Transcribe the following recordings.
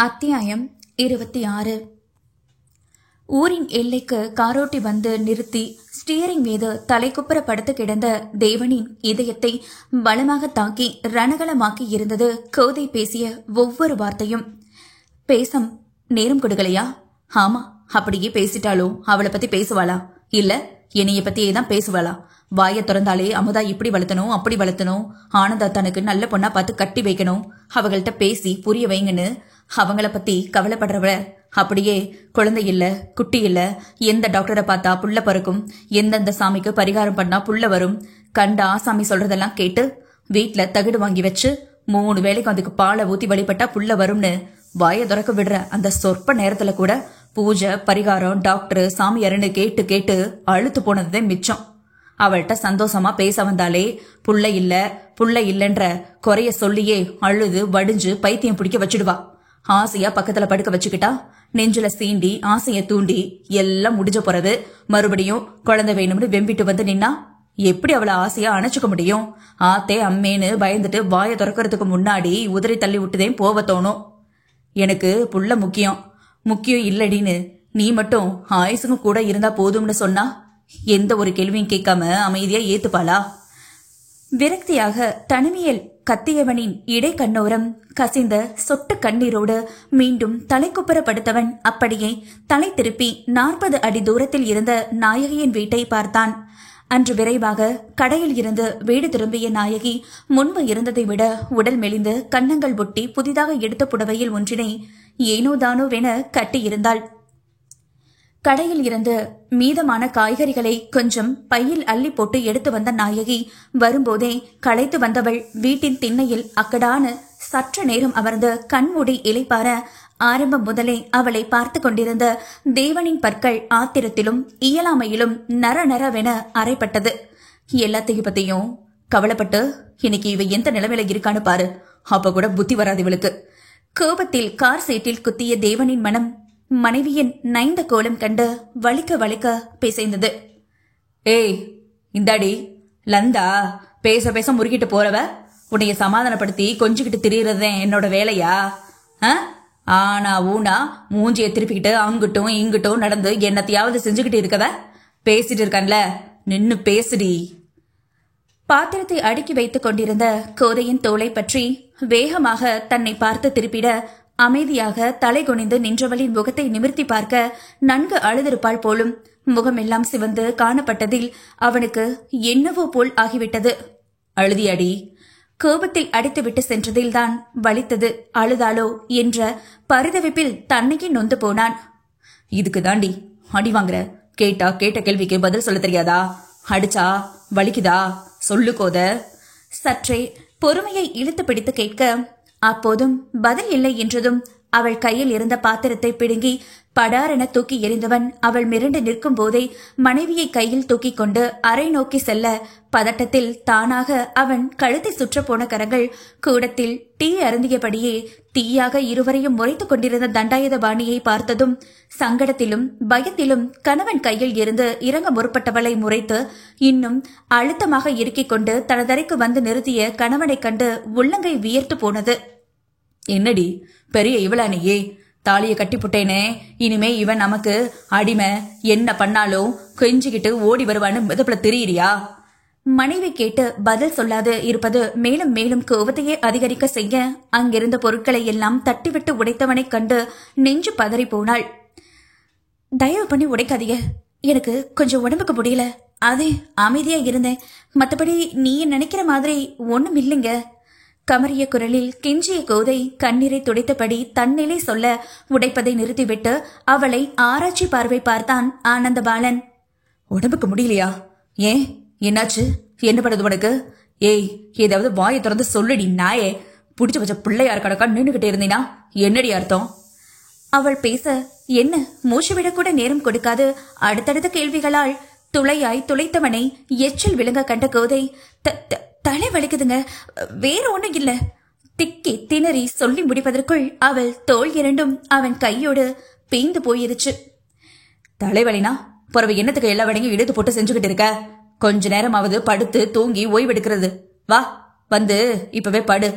அத்தியாயம் 26. ஊரின் எல்லைக்கு காரோட்டி வந்து நிறுத்தி ஸ்டியரிங் மீது தலைக்குப்புற படுத்து கிடந்த தேவனின் இதயத்தை பலமாக தாக்கி ரணகலமாக்கி இருந்தது கோதை பேசிய ஒவ்வொரு வார்த்தையும். பேசம் நேரம் கொடுக்கலையா? ஆமா, அப்படியே பேசிட்டாலும் அவளை பத்தி பேசுவாளா? இல்ல என்னைய பத்தியே தான் பேசுவாளா? வாயை திறந்தாலே அமுதா இப்படி வளர்த்தணும், அப்படி வளர்த்தணும், ஆனந்தா தனக்கு நல்ல பொண்ணா பார்த்து கட்டி வைக்கணும், அவங்கள்ட்ட பேசி புரிய வைங்கன்னு அவங்கள பத்தி கவலைப்படுறவ அப்படியே குழந்தை இல்ல, குட்டி இல்ல, எந்த டாக்டரை பார்த்தா புள்ள பறக்கும், எந்தெந்த சாமிக்கு பரிகாரம் பண்ணா புள்ள வரும், கண்ட ஆசாமி சொல்றதெல்லாம் கேட்டு வீட்டுல தகுடு வாங்கி வச்சு 3 வேளைக்கும் அதுக்கு பாலை ஊத்தி வழிபட்டா புள்ள வரும்னு வாயை துறக்க விடுற அந்த சொற்ப நேரத்துல கூட பூஜை, பரிகாரம், டாக்டர், சாமியாருன்னு கேட்டு கேட்டு அழுத்து போனதுதான் மிச்சம். அவள்கிட்ட சந்தோஷமா பேச வந்தாலே புள்ள இல்லன்ற குறைய சொல்லியே அழுது வடிஞ்சு பைத்தியம் பிடிக்க வச்சிடுவா. ஆசையா பக்கத்துல படுக்க வச்சுக்கிட்டா நெஞ்சில சீண்டி ஆசைய தூண்டி எல்லாம் முடிஞ்ச பிறகு மறுபடியும் குழந்தை வேணும்னு வெம்பிட்டு வந்து நின்னா எப்படி அவளை ஆசையா அணைச்சுக்க முடியும்? ஆத்தே அம்மேன்னு பயந்துட்டு வாயை திறக்கிறதுக்கு முன்னாடி உதறி தள்ளி விட்டுதேன் போவ தோணும். எனக்கு புள்ள முக்கியம் இல்லடின்னு நீ மட்டும் ஆயுசுக்கும் கூட இருந்தா போதும்னு சொன்னா எந்த ஒரு கேள்வியும் கேட்காம அமைதியா ஏத்துப்பாளா? விரக்தியாக தனிமையில் கத்தியவனின் இடை கண்ணோரம் கசிந்த சொட்டு கண்ணீரோடு மீண்டும் தலைக்குப்புற படுத்தவன் அப்படியே தலை திருப்பி 40 அடி தூரத்தில் இருந்த நாயகியின் வீட்டை பார்த்தான். அன்று விரைவாக கடையில் இருந்து வீடு திரும்பிய நாயகி முன்பு இருந்ததை விட உடல் மெலிந்து கன்னங்கள் ஒட்டி புதிதாக எடுத்த புடவையில் ஒன்றினை ஏனோதானோவென கட்டியிருந்தாள். கடையில் இருந்து மீதமான காய்கறிகளை கொஞ்சம் பையில் அள்ளி போட்டு எடுத்து வந்த நாயகி வரும்போதே களைத்து வந்தவள் வீட்டின் திண்ணையில் அக்கடான சற்று நேரம் அமர்ந்து கண்மூடி இளைப்பார ஆரம்பம் முதலே அவளை பார்த்து கொண்டிருந்த தேவனின் பற்கள் ஆத்திரத்திலும் இயலாமையிலும் நரநரவென அரைப்பட்டது. எல்லாத்தையும் பத்தியும் கவலைப்பட்டு இன்னைக்கு இவ எந்த நிலைமையில இருக்கான்னு பாரு, அப்ப கூட புத்தி வராது இவளுக்கு. கோபத்தில் கார் சீட்டில் குத்திய தேவனின் மனம் மனைவியின் நைந்த கோலம் கண்டு வலிக்க வலிக்க பிசைந்தது. ஏய் இந்தாடி லந்தா, பேச பேச முறுக்கிட்டு போறவ உன்னைய சமாதானப்படுத்தி கொஞ்சிக்கிட்டு திரியறதுதான் என்னோட வேலையா? ஆனா ஊனா மூஞ்சிய திருப்பிக்கிட்டு அங்கிட்டும் இங்கிட்டும் நடந்து என்னத்தையாவது செஞ்சுக்கிட்டு இருக்கவ பேசிட்டு இருக்கான்ல, நின்னு பேசுடி. பாத்திரத்தை அடுக்கி வைத்துக் கொண்டிருந்த கோதையின் தோளை பற்றி வேகமாக தன்னை பார்த்து திருப்பிட அமைதியாக தலை குனிந்து நின்றவளின் முகத்தை நிமிர்த்தி பார்க்க நன்கு அழுதிருப்பாள் போலும். முகமெல்லாம் சிவந்து காணப்பட்டதில் அவனுக்கு என்னவோ போல் ஆகிவிட்டது. அழுதியாடி? கோபத்தில் அடித்துவிட்டு சென்றதில்தான் வலித்தது. அழுதாளோ என்ற பரிதவிப்பில் தன்னைக்கு நொந்து போனான். இதுக்கு தாண்டி அடி வாங்குற? கேட்ட கேள்விக்கு பதில் சொல்ல தெரியாதா? அடிச்சா வலிக்குதா? சொல்லு கோத. சற்றே பொறுமையை இழுத்து பிடித்து கேட்க அப்போதும் பதில் இல்லை என்றதும் அவள் கையில் இருந்த பாத்திரத்தை பிடுங்கி படாரென தூக்கி எறிந்தவன் அவள் மிரண்டு நிற்கும் போதே மனைவியை கையில் தூக்கி கொண்டு அறை நோக்கி செல்ல பதட்டத்தில் தானாக அவன் கழுத்தை சுற்ற போன கரங்கள் கூடத்தில் டீ அருந்தியபடியே தீயாக இருவரையும் முறைத்துக் கொண்டிருந்த தண்டாயுதபாணியை பார்த்ததும் சங்கடத்திலும் பயத்திலும் கணவன் கையில் இருந்து இறங்க முற்பட்டவளை முறைத்து இன்னும் அழுத்தமாக இறுக்கிக் கொண்டு தனதரைக்கு வந்து நிறுத்திய கணவனை கண்டு உள்ளங்கை வியர்த்து போனது. என்னடி பெரிய இவளானியே, தாலிய கட்டி புட்டேனே, இனிமே இவன் நமக்கு அடிமை, என்ன பண்ணாலும் கெஞ்சிக்கிட்டு ஓடி வருவான்னு மிதப்புல தெரியுறியா? மனைவி கேட்டு பதில் சொல்லாது இருப்பது மேலும் மேலும் கோபத்தையே அதிகரிக்க செய்ய அங்கிருந்த பொருட்களை எல்லாம் தட்டிவிட்டு உடைத்தவனை கண்டு நெஞ்சு பதறி போனாள். தயவு பண்ணி உடைக்காதீங்க, எனக்கு கொஞ்சம் உடம்புக்கு முடியல, அதே அமைதியா இருந்தேன், மத்தபடி நீ நினைக்கிற மாதிரி ஒண்ணும் இல்லைங்க. கமரிய குரலில் கெஞ்சிய கோதை கண்ணீரை துடைத்தபடி தன்னிலை சொல்ல உடைப்பதை நிறுத்திவிட்டு அவளை ஆராய்ச்சி பார்வை பார்த்தான் ஆனந்தபாலன். உடம்புக்கு முடியலையா? ஏன், என்னாச்சு? என்ன பண்ணுது உனக்கு? ஏய், ஏதாவது வாயை திறந்து சொல்லுடி நாயே. புடிச்சு வச்ச பிள்ளையார் கணக்கா நின்னுகிட்டே இருந்தீனா என்னடி அர்த்தம்? அவள் பேச என்ன மூச்சு விடக்கூட நேரம் கொடுக்காது அடுத்தடுத்த கேள்விகளால் துளைத்தவனை எச்சில் விழுங்க கண்ட கோதை தலை வலிக்குதுங்க, வேற ஒண்ணும் இல்ல. திக்கி திணறி சொல்லி முடிப்பதற்குள் அவள் தோள் இரண்டும் அவன் கையோடு பேய்ந்து போயிருச்சு. தலைவலினா பிறகு என்னத்துக்கு எல்லா வடையும் இழுத்து போட்டு செஞ்சுக்கிட்டு இருக்க? கொஞ்ச நேரமாவது படுத்து தூங்கி ஓய்வெடுக்கிறது. வா வந்து இப்பவே படு.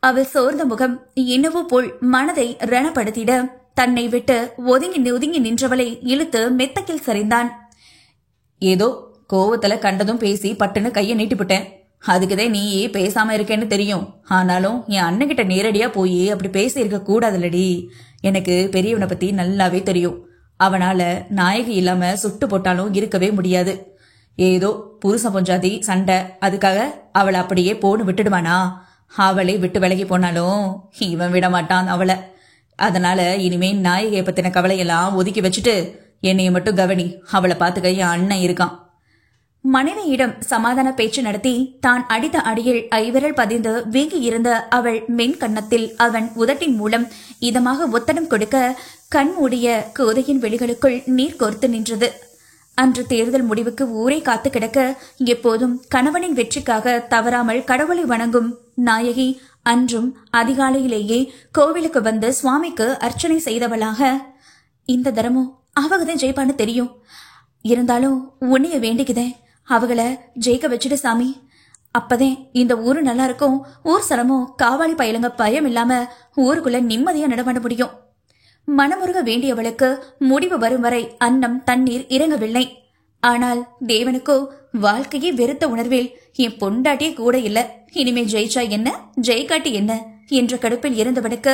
அவள் சோர்ந்த முகம் என்னவோ போல் மனதை ரணப்படுத்திட தன்னை விட்டு ஒதுங்கி நின்றவளை இழுத்து மெத்தக்கில் சரிந்தான். ஏதோ கோவத்துல கண்டதும் பேசி பட்டுன்னு கைய நீட்டிவிட்டேன். அதுக்குதான் நீ பேசாம இருக்கேன்னு தெரியும். ஆனாலும் என் அண்ணன்கிட்ட நேரடியா போய் அப்படி பேசி இருக்க கூடாதுல்லடி. எனக்கு பெரியவனை பத்தி நல்லாவே தெரியும். அவனால நாயகி இல்லாம சுட்டு போட்டாலும் இருக்கவே முடியாது. ஏதோ புருஷன் பொஞ்சாதி சண்டை, அதுக்காக அவளை அப்படியே போன்னு விட்டுடுவானா? அவளை விட்டு விலகி போனாலும் இவன் விட மாட்டான் அவளை. அதனால இனிமே நாயகியை பத்தின கவலையெல்லாம் ஒதுக்கி வச்சுட்டு என்னைய மட்டும் கவனி. அவளை பார்த்துக்க என் அண்ணன் இருக்கான். மனைவியிடம் சமாதான பேச்சு நடத்தி தான் அடித்த அடியில் ஐவிரல் பதிந்து வீங்கி இருந்த அவள் மென் கன்னத்தில் அவன் உதட்டின் மூலம் இதமாக ஒத்தடம் கொடுக்க கண் மூடிய கோதையின் வெளிகளுக்குள் நீர் கோர்த்து நின்றது. அன்று தேர்தல் முடிவுக்கு ஊரே காத்து கிடக்க எப்போதும் கணவனின் வெற்றிக்காக தவறாமல் கடவுளை வணங்கும் நாயகி அன்றும் அதிகாலையிலேயே கோவிலுக்கு வந்து சுவாமிக்கு அர்ச்சனை செய்தவளாக, இந்த தரமும் அவகதான் ஜெயிப்பான்னு தெரியும், இருந்தாலும் உன்னைய வேண்டிக்குதேன், அவகளை ஜெயிக்க வச்சுடு சாமி. அப்பதே இந்த ஊரு நல்லா இருக்கும். ஊர் சலமும் காவாலி பயலுங்க பயம் இல்லாம ஊருக்குள்ள நிம்மதியா நடமாட முடியும். மனமுருக வேண்டியவளுக்கு முடிவு வரும் வரை அன்னம் தண்ணீர் இறங்கவில்லை. ஆனால் தேவனுக்கோ வாழ்க்கையே வெறுத்த உணர்வில் என் பொண்டாட்டியே கூட இல்ல, இனிமே ஜெயிச்சா என்ன ஜெயிக்காட்டி என்ன என்ற கடுப்பில் இருந்தவனுக்கு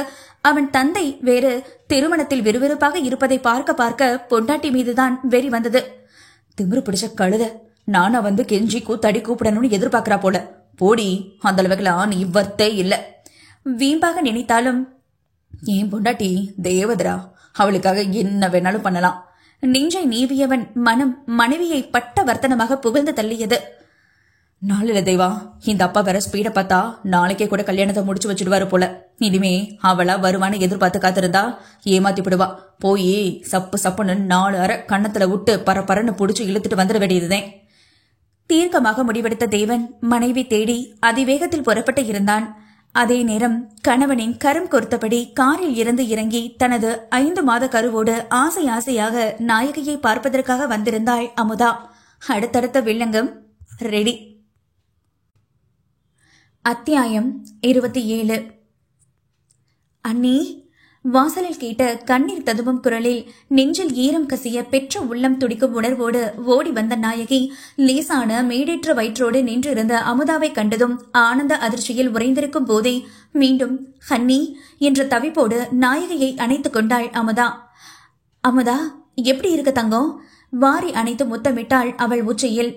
அவன் தந்தை வேறு திருமணத்தில் விறுவிறுப்பாக இருப்பதை பார்க்க பார்க்க பொண்டாட்டி மீதுதான் வெறி வந்தது. திமிரு பிடிச்ச கழுத, நானா வந்து கெஞ்சி கூத்தாடி கூப்பிடணும்னு எதிர்பார்க்கிறா போல. போடி, அந்த அளவுக்குலாம் நீ வர்த்தே இல்ல. வீம்பாக நினைத்தாலும் ஏன் பொண்டாட்டி தேவதரா, அவளுக்காக என்ன வேணாலும் பண்ணலாம். நெஞ்சை நீவியவன் மனம் மனைவியை பட்ட வர்த்தனமாக புகழ்ந்து தள்ளியது. நாளில தேவா, இந்த அப்பா வேற ஸ்பீட பார்த்தா நாளைக்கே கூட கல்யாணத்தை முடிச்சு வச்சுடுவாரு போல. இனிமே அவளா வருவான்னு எதிர்பார்த்து காத்திருந்தா ஏமாத்தி விடுவா. போய் சப்பு சப்புன்னு 4 அரை கண்ணத்துல விட்டு பரப்பரன்னு புடிச்சு இழுத்துட்டு வந்துட வேண்டியதுதான். தீர்க்கமாக முடிவெடுத்த தேவன் மனைவி தேடி அதிவேகத்தில் புறப்பட்டு இருந்தான். அதே நேரம் கணவனின் கரம் கொடுத்தபடி காரில் இருந்து இறங்கி தனது 5 மாத கருவோடு ஆசை ஆசையாக நாயகியை பார்ப்பதற்காக வந்திருந்தாள் அமுதா. அடுத்தடுத்த வில்லங்கம் ரெடி. அத்தியாயம் 27. அண்ணி, வாசலில் கேட்ட கண்ணீர் ததும்பும் குரலில் நெஞ்சில் ஈரம் கசிய பெற்ற உள்ளம் துடிக்கும் உணர்வோடு ஓடி வந்த நாயகி லேசான மேடேற்ற வயிற்றோடு நின்றிருந்த அமுதாவை கண்டதும் ஆனந்த அதிர்ச்சியில் உறைந்திருக்கும் போதே மீண்டும் ஹன்னி என்ற தவிப்போடு நாயகியை அணைத்துக் கொண்டாள் அமுதா. அமுதா, எப்படி இருக்க தங்கம்? வாரி அணைத்து முத்தமிட்டாள் அவள் உச்சியில்.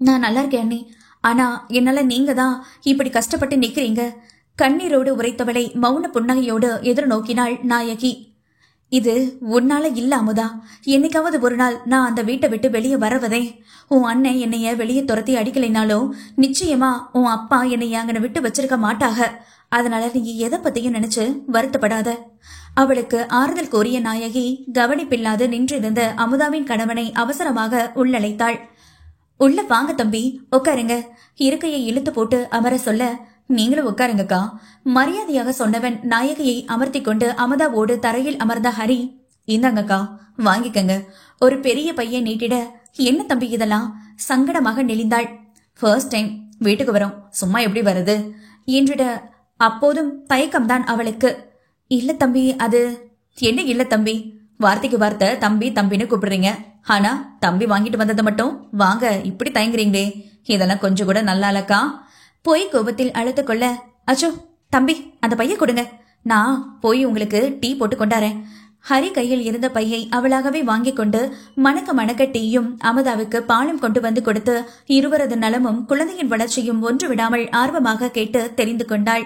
நான் நல்லா இருக்கேன் அண்ணி, ஆனா என்னால நீங்க தான் இப்படி கஷ்டப்பட்டு நிக்கிறீங்க. கண்ணீரோடு உரைத்தவளை மௌன புன்னகையோடு எதிர்நோக்கினாள் நாயகி. இது உன்னால இல்ல அமுதா. என்னைக்காவது ஒரு நாள் நான் அந்த வீட்டை விட்டு வெளியே வரவதே. உன் அண்ணன் என்னைய வெளியே துரத்தி அடிக்கலைனாலும் நிச்சயமா உன் அப்பா என்னைய அங்கன விட்டு வச்சிருக்க மாட்டாக. அதனால நீ எதை பத்தியும் நினைச்சு வருத்தப்படாத. அவளுக்கு ஆறுதல் கோரிய நாயகி கவனிப்பில்லாது நின்றிருந்த அமுதாவின் கணவனை அவசரமாக உள்ளழைத்தாள். உள்ள வாங்க தம்பி, உட்காருங்க. இருக்கையை இழுத்து போட்டு அமர சொல்ல, நீங்களும் உட்காருங்கக்கா, மரியாதையாக சொன்னவன் நாயகியை அமர்த்தி கொண்டு அமுதாவோடு தரையில் அமர்ந்த ஹரி, இந்தாங்கக்கா வாங்கிக்கங்க. ஒரு பெரிய பையன் நீட்டிட, என்ன தம்பி இதெல்லாம்? சங்கடமாக நெளிந்தாள். ஃபர்ஸ்ட் டைம் வீட்டுக்கு வரோம், சும்மா எப்படி வருது என்றிட அப்போதும் தயக்கம்தான் அவளுக்கு. இல்ல தம்பி, அது என்ன இல்ல தம்பி? வார்த்தைக்கு வார்த்தை தம்பி தம்பின்னு கூப்பிடுறீங்க, ஆனா தம்பி வாங்கிட்டு வந்ததை மட்டும் வாங்க இப்படி தயங்குறீங்களே, இதெல்லாம் கொஞ்சம் கூட நல்லா இல்லக்கா. போய் கோபத்தில் அழுத்து கொள்ள, அச்சோ தம்பி அந்த பைய கொடுங்க, நான் போய் உங்களுக்கு டீ போட்டு கொண்டாரேன். ஹரி கையில் இருந்த பையை அவளாகவே வாங்கி கொண்டு மணக்க மணக்க டீயும் அமுதாவுக்கு பாலும் கொண்டு வந்து கொடுத்து இருவரது நலமும் குழந்தையின் வளர்ச்சியும் ஒன்று விடாமல் ஆர்வமாக கேட்டு தெரிந்து கொண்டாள்.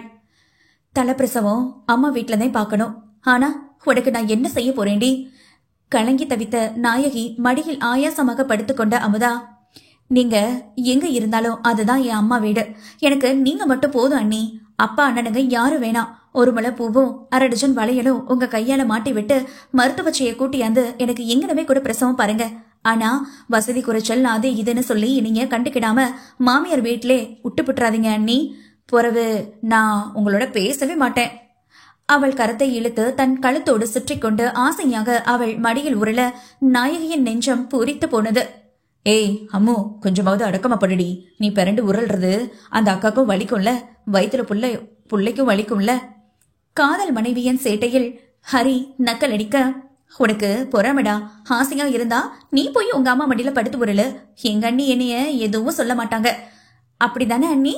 தலைப்பிரசவம் அம்மா வீட்டுலதான் பாக்கணும், ஆனா உனக்கு நான் என்ன செய்ய போறேன்டி? கலங்கி தவித்த நாயகி மடியில் ஆயாசமாக படுத்துக்கொண்ட அமுதா, நீங்க எங்க இருந்தாலும் அதுதான் என் அம்மா வீடு. எனக்கு நீங்க மட்டும் போதும் அண்ணி. அப்பா அண்ணனுங்க யாரும் வேணாம். ஒரு முளை பூவும் 1/2 டஜன் வளையலும் உங்க கையால மாட்டி விட்டு மருத்துவச்சியை கூட்டியாந்து எனக்கு எங்கனவே கூட பிரசவம் பாருங்க. ஆனா வசதி குறைச்சல் அது இதுன்னு சொல்லி நீங்க கண்டுக்கிடாம மாமியார் வீட்டிலே விட்டு புட்டுறாதீங்க அண்ணி. பிறகு நான் உங்களோட பேசவே மாட்டேன். அவள் கரத்தை இழுத்து தன் கழுத்தோடு சுற்றி கொண்டு ஆசையாக அவள் மடியில் உருள நாயகியின் நெஞ்சம் பூரித்து போனது. ஏய் அம்மு, கொஞ்சமாவது அடக்கமா படுடி. நீ பிறண்டு உருள்றது அந்த அக்காக்கும் வலிக்கும்ல, வயிற்றுல புள்ளைக்கும் வலிக்கும்ல. காதல் மனைவியின் சேட்டையில் ஹரி நக்கல் அடிக்க, உனக்கு பொறாமடா, ஆசையா இருந்தா நீ போய் உங்க அம்மா மடியில படுத்து உருளு. எங்க அண்ணி என்னைய எதுவும் சொல்ல மாட்டாங்க. அப்படிதானே அண்ணி?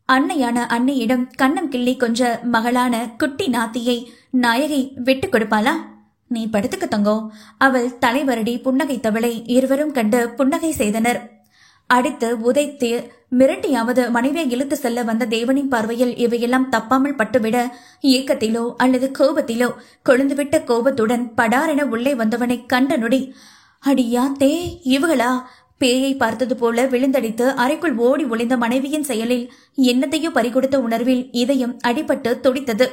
அன்னையான அன்னையிடம் கண்ணம் கிள்ளி கொஞ்ச மகளான குட்டி நாத்தியை நாயகி விட்டு கொடுப்பாளா? நீ படுத்துக்க தங்கோ. அவள் தலைவரடி புன்னகைத்தவளை இருவரும் கண்டு புன்னகை செய்தனர். அடுத்து உதைத்து மிரட்டியாவது மனைவியை இழுத்து செல்ல வந்த தேவனின் பார்வையில் இவையெல்லாம் தப்பாமல் பட்டுவிட ஏக்கத்திலோ அல்லது கோபத்திலோ கொழுந்துவிட்ட கோபத்துடன் படாரென உள்ளே வந்தவனை கண்ட நொடி, அடியா தே, இவங்களா? பேயை பார்த்தது போல விழுந்தடித்து அறைக்குள் ஓடி ஒளிந்த மனைவியின் செயலில் என்னத்தையோ பறிகொடுத்த உணர்வில் இதயம் அடிபட்டு துடித்தது.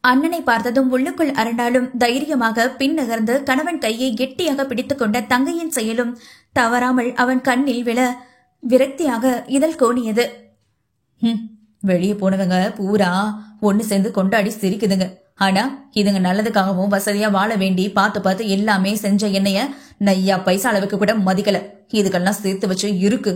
அண்ணனை பார்த்ததும் உள்ளுக்குள் அரண்டாலும் தைரியமாக பின் நகர்ந்து கணவன் கையை கெட்டியாக பிடித்துக் கொண்ட தங்கையின் செயலும் தவறாமல் அவன் கண்ணில் விழ விரக்தியாக இதழ் கோணியது. வெளியே போனவங்க பூரா ஒண்ணு சேர்ந்து கொண்டாடி சிரிக்குதுங்க. ஆனா இதுங்க நல்லதுக்காகவும் வசதியா வாழ வேண்டி பார்த்து பார்த்து எல்லாமே செஞ்ச என்னைய நையா பைசா அளவுக்கு கூட மதிக்கல. இதுக்கெல்லாம் சேர்த்து வச்சு இருக்கு.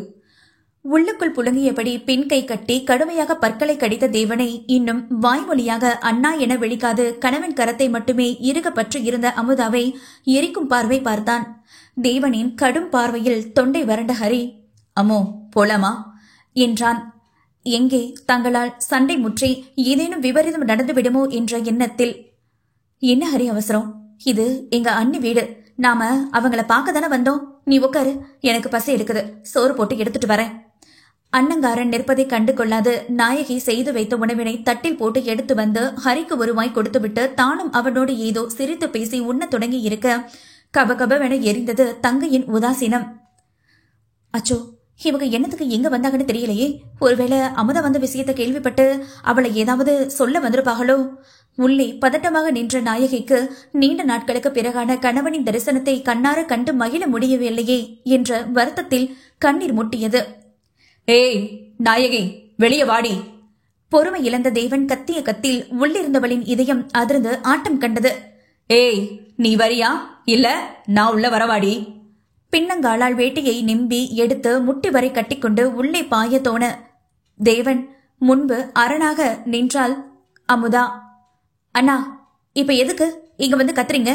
உள்ளுக்குள் புழுங்கியபடி பின் கை கட்டி கடுமையாக பற்களை கடித்த தேவனை இன்னும் வாய்மொழியாக அண்ணா என வெளிக்காது கணவன் கரத்தை மட்டுமே இறுக பற்றி இருந்த அமுதாவை எரிக்கும் பார்வை பார்த்தான். தேவனின் கடும் பார்வையில் தொண்டை வறண்ட ஹரி, அம்மோ போலாமா என்றான். எங்கே? தங்களால் சண்டை முற்றி ஏதேனும் விபரீதம் நடந்து விடுமோ என்ற எண்ணத்தில். என்ன ஹரி அவசரம்? இது எங்க அண்ணி வீடு. நாம அவங்கள பார்க்க தானே வந்தோம். நீ உட்காரு, எனக்கு பசி எடுக்குது. சோறு போட்டு எடுத்துட்டு வரேன். அண்ணங்காரன் நிற்பதை கண்டு கொள்ளாது நாயகி செய்து வைத்த உணவினை தட்டில் போட்டு எடுத்து வந்து ஹரிக்கு ஒரு வாய் கொடுத்துவிட்டு தானும் அவனோடு ஏதோ சிரித்து பேசி உண்ணத் தொடங்கி இருக்க கபகபவென எரிந்தது தங்கையின் உதாசீனம். அச்சோ, இவங்க என்னத்துக்கு எங்க வந்தாங்கன்னு தெரியலையே. ஒருவேளை அமுதா வந்த விஷயத்தை கேள்விப்பட்டு அவளை ஏதாவது சொல்ல வந்திருப்பாங்களோ? உள்ளே பதட்டமாக நின்ற நாயகிக்கு நீண்ட நாட்களுக்கு பிறகான கணவனின் தரிசனத்தை கண்ணார கண்டு மகிழ முடியவில்லையே என்ற வருத்தத்தில் கண்ணீர் முட்டியது. ஏய் நாயகி, வெளியே வாடி. பொறுமை இழந்த தேவன் கத்திய கத்தில் உள்ளிருந்தவளின் இதயம் அதிர்ந்து ஆட்டம் கண்டது. ஏய், நீ வரியா இல்ல நான் உள்ள வரவாடி? பின்னங்காலால் வேட்டையை நிம்பி எடுத்து முட்டி வரை கட்டிக்கொண்டு உள்ளே பாய தோண தேவன் முன்பு அரணாக நின்றாள் அமுதா. அண்ணா, இப்ப எதுக்கு இங்க வந்து கத்துறீங்க?